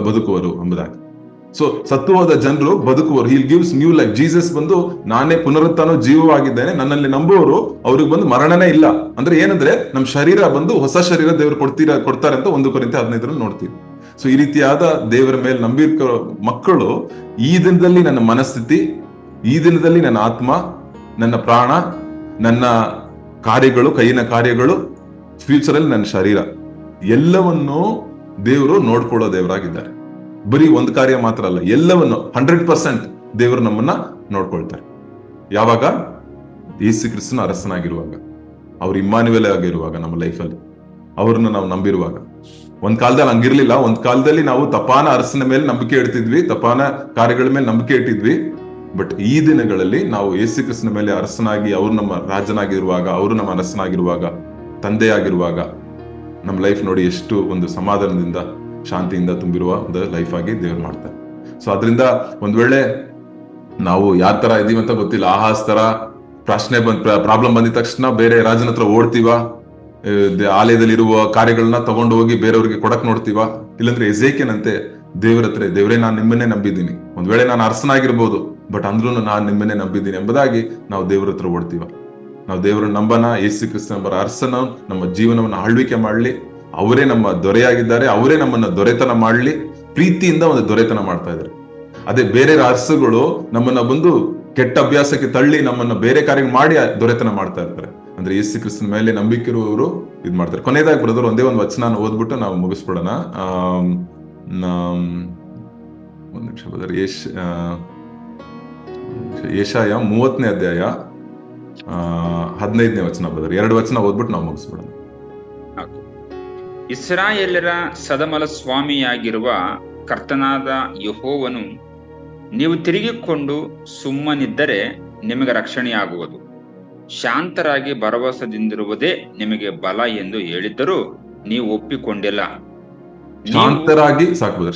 ಬದುಕುವರು ಎಂಬುದಾಗಿ. ಸೊ ಸತ್ತು ಹೋದ ಜನರು ಬದುಕುವರು. He gives new life. Jesus ಬಂದು ನಾನೇ ಪುನರುತ್ಥಾನ ಜೀವವಾಗಿದ್ದೇನೆ, ನನ್ನಲ್ಲಿ ನಂಬುವವರು ಅವ್ರಿಗೆ ಬಂದು ಮರಣನೇ ಇಲ್ಲ. ಅಂದ್ರೆ ಏನಂದ್ರೆ ನಮ್ ಶರೀರ ಬಂದು ಹೊಸ ಶರೀರ ದೇವರು ಕೊಡ್ತಾರೆ ಅಂತ 1 ಕೊರಿಂಥಿ 15 ನೋಡ್ತೀವಿ. ಸೊ ಈ ರೀತಿಯಾದ ದೇವರ ಮೇಲೆ ನಂಬಿಕೆ ಮಕ್ಕಳು, ಈ ದಿನದಲ್ಲಿ ನನ್ನ ಮನಸ್ಥಿತಿ, ಈ ದಿನದಲ್ಲಿ ನನ್ನ ಆತ್ಮ, ನನ್ನ ಪ್ರಾಣ, ನನ್ನ ಕಾರ್ಯಗಳು, ಕೈಯಿನ ಕಾರ್ಯಗಳು, ಫ್ಯೂಚರ್ ಅಲ್ಲಿ ನನ್ನ ಶರೀರ, ಎಲ್ಲವನ್ನೂ ದೇವರು ನೋಡ್ಕೊಳ್ಳೋ ದೇವರಾಗಿದ್ದಾರೆ. ಬರೀ ಒಂದು ಕಾರ್ಯ ಮಾತ್ರ ಅಲ್ಲ, ಎಲ್ಲವನ್ನು 100% ದೇವರು ನಮ್ಮನ್ನ ನೋಡ್ಕೊಳ್ತಾರೆ. ಯಾವಾಗ? ಯೇಸು ಕ್ರಿಸ್ತನ ಅರಸನಾಗಿರುವಾಗ, ಅವ್ರು ಇಮ್ಮಾನುವೇಲ್ ಆಗಿರುವಾಗ, ನಮ್ಮ ಲೈಫಲ್ಲಿ ಅವ್ರನ್ನ ನಾವು ನಂಬಿರುವಾಗ. ಒಂದ್ ಕಾಲದಲ್ಲಿ ಹಂಗಿರ್ಲಿಲ್ಲ. ಒಂದ್ ಕಾಲದಲ್ಲಿ ನಾವು ತಪಾನ ಅರಸನ ಮೇಲೆ ನಂಬಿಕೆ ಇಡ್ತಿದ್ವಿ, ತಪಾನ ಕಾರ್ಯಗಳ ಮೇಲೆ ನಂಬಿಕೆ ಇಟ್ಟಿದ್ವಿ. ಬಟ್ ಈ ದಿನಗಳಲ್ಲಿ ನಾವು ಯೇಸು ಕ್ರಿಸ್ತನ ಮೇಲೆ ಅರಸನಾಗಿ, ಅವ್ರು ನಮ್ಮ ರಾಜನಾಗಿರುವಾಗ, ಅವರು ನಮ್ಮ ಅರಸನಾಗಿರುವಾಗ, ತಂದೆಯಾಗಿರುವಾಗ, ನಮ್ಮ ಲೈಫ್ ನೋಡಿ ಎಷ್ಟು ಒಂದು ಸಮಾಧಾನದಿಂದ, ಶಾಂತಿಯಿಂದ ತುಂಬಿರುವ ಒಂದು ಲೈಫ್ ಆಗಿ ದೇವ್ರು ಮಾಡ್ತಾರೆ. ಸೊ ಅದರಿಂದ ಒಂದ್ ವೇಳೆ ನಾವು ಯಾರ ತರ ಇದೀವಿ ಅಂತ ಗೊತ್ತಿಲ್ಲ. ಆಹಾಸ್ ತರ ಪ್ರಾಬ್ಲಮ್ ಬಂದಿದ ತಕ್ಷಣ ಬೇರೆ ರಾಜನ ಹತ್ರ ಓಡ್ತೀವ, ಆಲಯದಲ್ಲಿ ಇರುವ ಕಾರ್ಯಗಳನ್ನ ತಗೊಂಡು ಹೋಗಿ ಬೇರೆಯವ್ರಿಗೆ ಕೊಡಕ್ ನೋಡ್ತೀವ. ಇಲ್ಲಾಂದ್ರೆ ಎಜೇಕ್ಯನಂತೆ ದೇವ್ರ ಹತ್ರ, ದೇವ್ರೇ ನಾನು ನಿಮ್ಮನ್ನೇ ನಂಬಿದ್ದೀನಿ, ಒಂದ್ ವೇಳೆ ನಾನು ಅರಸನಾಗಿರ್ಬೋದು, ಬಟ್ ಅಂದ್ರೂ ನಾನು ನಿಮ್ಮನ್ನೇ ನಂಬಿದ್ದೀನಿ ಎಂಬುದಾಗಿ ನಾವು ದೇವ್ರ ಹತ್ರ ಓಡ್ತೀವ. ನಾವು ದೇವರ ನಂಬನ. ಯೇಸು ಕ್ರಿಸ್ತ ಎಂಬ ಅರಸನ ನಮ್ಮ ಜೀವನವನ್ನು ಆಳ್ವಿಕೆ ಮಾಡ್ಲಿ, ಅವರೇ ನಮ್ಮ ದೊರೆಯಾಗಿದ್ದಾರೆ, ಅವರೇ ನಮ್ಮನ್ನ ದೊರೆತನ ಮಾಡ್ಲಿ, ಪ್ರೀತಿಯಿಂದ ಒಂದು ದೊರೆತನ ಮಾಡ್ತಾ ಇದ್ದಾರೆ. ಅದೇ ಬೇರೆ ಅರಸುಗಳು ನಮ್ಮನ್ನ ಬಂದು ಕೆಟ್ಟ ಅಭ್ಯಾಸಕ್ಕೆ ತಳ್ಳಿ ನಮ್ಮನ್ನ ಬೇರೆ ಕಾರ್ಯ ಮಾಡಿ ದೊರೆತನ ಮಾಡ್ತಾ ಇರ್ತಾರೆ. ಅಂದ್ರೆ ಯೇಸು ಕ್ರಿಸ್ತನ ಮೇಲೆ ನಂಬಿಕೆ ಇರುವವರು ಇದ್ ಮಾಡ್ತಾರೆ. ಕೊನೆಯದಾಗಿ ಬ್ರದರ್ ಒಂದೇ ಒಂದು ವಚನ ಓದ್ಬಿಟ್ಟು ನಾವು ಮುಗಿಸ್ಬಿಡೋಣ. ಒಂದ್ ನಿಮಿಷ ಬ್ರದರ್. ಯೆಶಾಯ 30ನೇ ಅಧ್ಯಾಯ 15ನೇ ವಚನ ಬ್ರದರ್. 2 ವಚನ ಓದ್ಬಿಟ್ಟು ನಾವು ಮುಗಿಸ್ಬಿಡೋಣ. ಇಸ್ರಾಯೇಲರ ಸದಮಲ ಸ್ವಾಮಿಯಾಗಿರುವ ಕರ್ತನಾದ ಯೆಹೋವನು, ನೀವು ತಿರುಗಿಕೊಂಡು ಸುಮ್ಮನಿದ್ದರೆ ನಿಮಗೆ ರಕ್ಷಣೆಯಾಗುವುದು, ಶಾಂತರಾಗಿ ಭರವಸೆದಿಂದಿರುವುದೇ ನಿಮಗೆ ಬಲ ಎಂದು ಹೇಳಿದ್ದರೂ ನೀವು ಒಪ್ಪಿಕೊಂಡಿಲ್ಲ.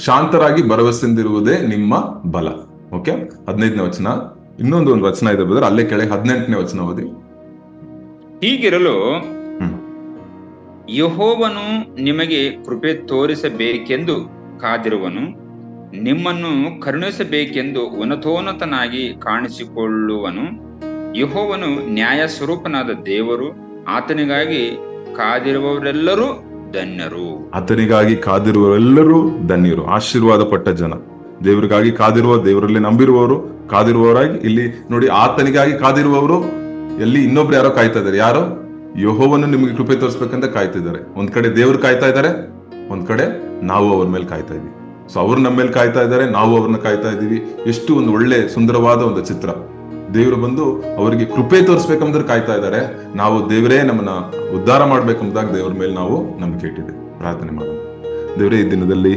ಶಾಂತರಾಗಿ ಭರವಸೆಯಿಂದಿರುವುದೇ ನಿಮ್ಮ ಬಲ. ಓಕೆ, 15ನೇ ವಚನ. ಇನ್ನೊಂದು ವಚನ ಇದೆ ಬ್ರದರ್, ಅಲ್ಲೇ ಕೆಳಗೆ 18ನೇ ವಚನ ಓದಿ. ಹೀಗಿರಲು ಯೆಹೋವನು ನಿಮಗೆ ಕೃಪೆ ತೋರಿಸಬೇಕೆಂದು ಕಾದಿರುವನು, ನಿಮ್ಮನ್ನು ಕರುಣಿಸಬೇಕೆಂದು ಉನ್ನತೋನ್ನತನಾಗಿ ಕಾಣಿಸಿಕೊಳ್ಳುವನು. ಯೆಹೋವನು ನ್ಯಾಯ ಸ್ವರೂಪನಾದ ದೇವರು, ಆತನಿಗಾಗಿ ಕಾದಿರುವವರೆಲ್ಲರೂ ಧನ್ಯರು. ಆತನಿಗಾಗಿ ಕಾದಿರುವವರೆಲ್ಲರೂ ಧನ್ಯರು, ಆಶೀರ್ವಾದ ಪಟ್ಟ ಜನ. ದೇವರಿಗಾಗಿ ಕಾದಿರುವ, ದೇವರಲ್ಲಿ ನಂಬಿರುವವರು, ಕಾದಿರುವವರಾಗಿ ಇಲ್ಲಿ ನೋಡಿ, ಆತನಿಗಾಗಿ ಕಾದಿರುವವರು ಎಲ್ಲಿ ಇನ್ನೊಬ್ರು ಯಾರೋ ಕಾಯ್ತಾ ಇದ್ದಾರೆ. ಯಾರೋ? ಯೆಹೋವನು ನಿಮಗೆ ಕೃಪೆ ತೋರಿಸ್ಬೇಕಂತ ಕಾಯ್ತಿದ್ದಾರೆ. ಒಂದ್ ಕಡೆ ದೇವ್ರು ಕಾಯ್ತಾ ಇದ್ದಾರೆ, ಒಂದ್ ಕಡೆ ನಾವು ಅವ್ರ ಮೇಲೆ ಕಾಯ್ತಾ ಇದೀವಿ. ಸೊ ಅವ್ರು ನಮ್ಮ ಮೇಲೆ ಕಾಯ್ತಾ ಇದ್ದಾರೆ, ನಾವು ಅವ್ರನ್ನ ಕಾಯ್ತಾ ಇದೀವಿ. ಎಷ್ಟು ಒಂದು ಒಳ್ಳೆ ಸುಂದರವಾದ ಒಂದು ಚಿತ್ರ. ದೇವರು ಬಂದು ಅವರಿಗೆ ಕೃಪೆ ತೋರಿಸ್ಬೇಕಂದ್ರೆ ಕಾಯ್ತಾ ಇದ್ದಾರೆ. ನಾವು ದೇವರೇ ನಮ್ಮನ್ನ ಉದ್ಧಾರ ಮಾಡ್ಬೇಕಂದಾಗ ದೇವ್ರ ಮೇಲೆ ನಾವು ನಂಬಿಕೆ ಇಟ್ಟಿದ್ದೇವೆ. ಪ್ರಾರ್ಥನೆ ಮಾಡೋಣ. ದೇವರೇ, ಈ ದಿನದಲ್ಲಿ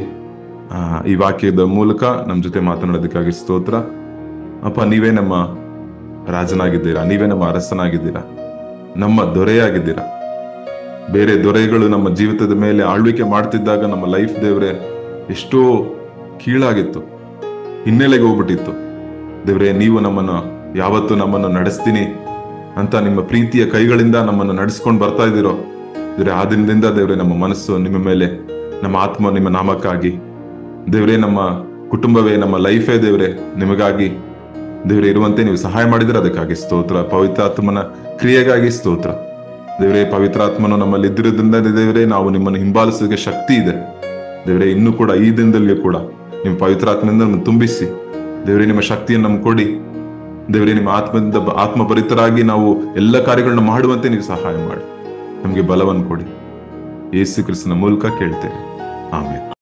ಈ ವಾಕ್ಯದ ಮೂಲಕ ನಮ್ಮ ಜೊತೆ ಮಾತನಾಡೋದಕ್ಕಾಗಿ ಸ್ತೋತ್ರ. ಅಪ್ಪ, ನೀವೇ ನಮ್ಮ ರಾಜನಾಗಿದ್ದೀರಾ, ನೀವೇ ನಮ್ಮ ಅರಸನಾಗಿದ್ದೀರಾ, ನಮ್ಮ ದೊರೆಯಾಗಿದ್ದೀರಾ. ಬೇರೆ ದೊರೆಗಳು ನಮ್ಮ ಜೀವಿತದ ಮೇಲೆ ಆಳ್ವಿಕೆ ಮಾಡ್ತಿದ್ದಾಗ ನಮ್ಮ ಲೈಫ್ ದೇವ್ರೆ ಎಷ್ಟೋ ಕೀಳಾಗಿತ್ತು, ಹಿನ್ನೆಲೆಗೆ ಹೋಗ್ಬಿಟ್ಟಿತ್ತು. ದೇವ್ರೆ, ನೀವು ಯಾವತ್ತು ನಮ್ಮನ್ನು ನಡೆಸ್ತೀನಿ ಅಂತ ನಿಮ್ಮ ಪ್ರೀತಿಯ ಕೈಗಳಿಂದ ನಮ್ಮನ್ನು ನಡೆಸ್ಕೊಂಡು ಬರ್ತಾ ಇದ್ದೀರೋ ದೇವ್ರೆ, ಆ ದಿನದಿಂದ ದೇವ್ರೆ ನಮ್ಮ ಮನಸ್ಸು ನಿಮ್ಮ ಮೇಲೆ, ನಮ್ಮ ಆತ್ಮ ನಿಮ್ಮ ನಾಮಕ್ಕಾಗಿ ದೇವ್ರೆ, ನಮ್ಮ ಕುಟುಂಬವೇ, ನಮ್ಮ ಲೈಫೇ ದೇವ್ರೆ ನಿಮಗಾಗಿ ದೇವ್ರೆ ಇರುವಂತೆ ನೀವು ಸಹಾಯ ಮಾಡಿದ್ರೆ ಅದಕ್ಕಾಗಿ ಸ್ತೋತ್ರ. ಪವಿತ್ರಾತ್ಮನ ಕ್ರಿಯೆಗಾಗಿ ಸ್ತೋತ್ರ ದೇವ್ರೆ. ಪವಿತ್ರಾತ್ಮನು ನಮ್ಮಲ್ಲಿ ಇದ್ದಿರೋದ್ರಿಂದ ದೇವ್ರೆ ನಾವು ನಿಮ್ಮನ್ನು ಹಿಂಬಾಲಿಸೋದಕ್ಕೆ ಶಕ್ತಿ ಇದೆ ದೇವ್ರೆ. ಇನ್ನೂ ಕೂಡ ಈ ದಿನದಲ್ಲಿಯೂ ಕೂಡ ನಿಮ್ಮ ಪವಿತ್ರಾತ್ಮದಿಂದ ನಮ್ಮನ್ನು ತುಂಬಿಸಿ ದೇವ್ರೆ, ನಿಮ್ಮ ಶಕ್ತಿಯನ್ನು ನಮ್ಗೆ ಕೊಡಿ ದೇವ್ರೆ. ನಿಮ್ಮ ಆತ್ಮಭರಿತರಾಗಿ ನಾವು ಎಲ್ಲ ಕಾರ್ಯಗಳನ್ನ ಮಾಡುವಂತೆ ನೀವು ಸಹಾಯ ಮಾಡಿ, ನಮಗೆ ಬಲವನ್ನು ಕೊಡಿ. ಯೇಸು ಕ್ರಿಸ್ತನ ಮೂಲಕ ಕೇಳ್ತೇವೆ, ಆಮೆನ್.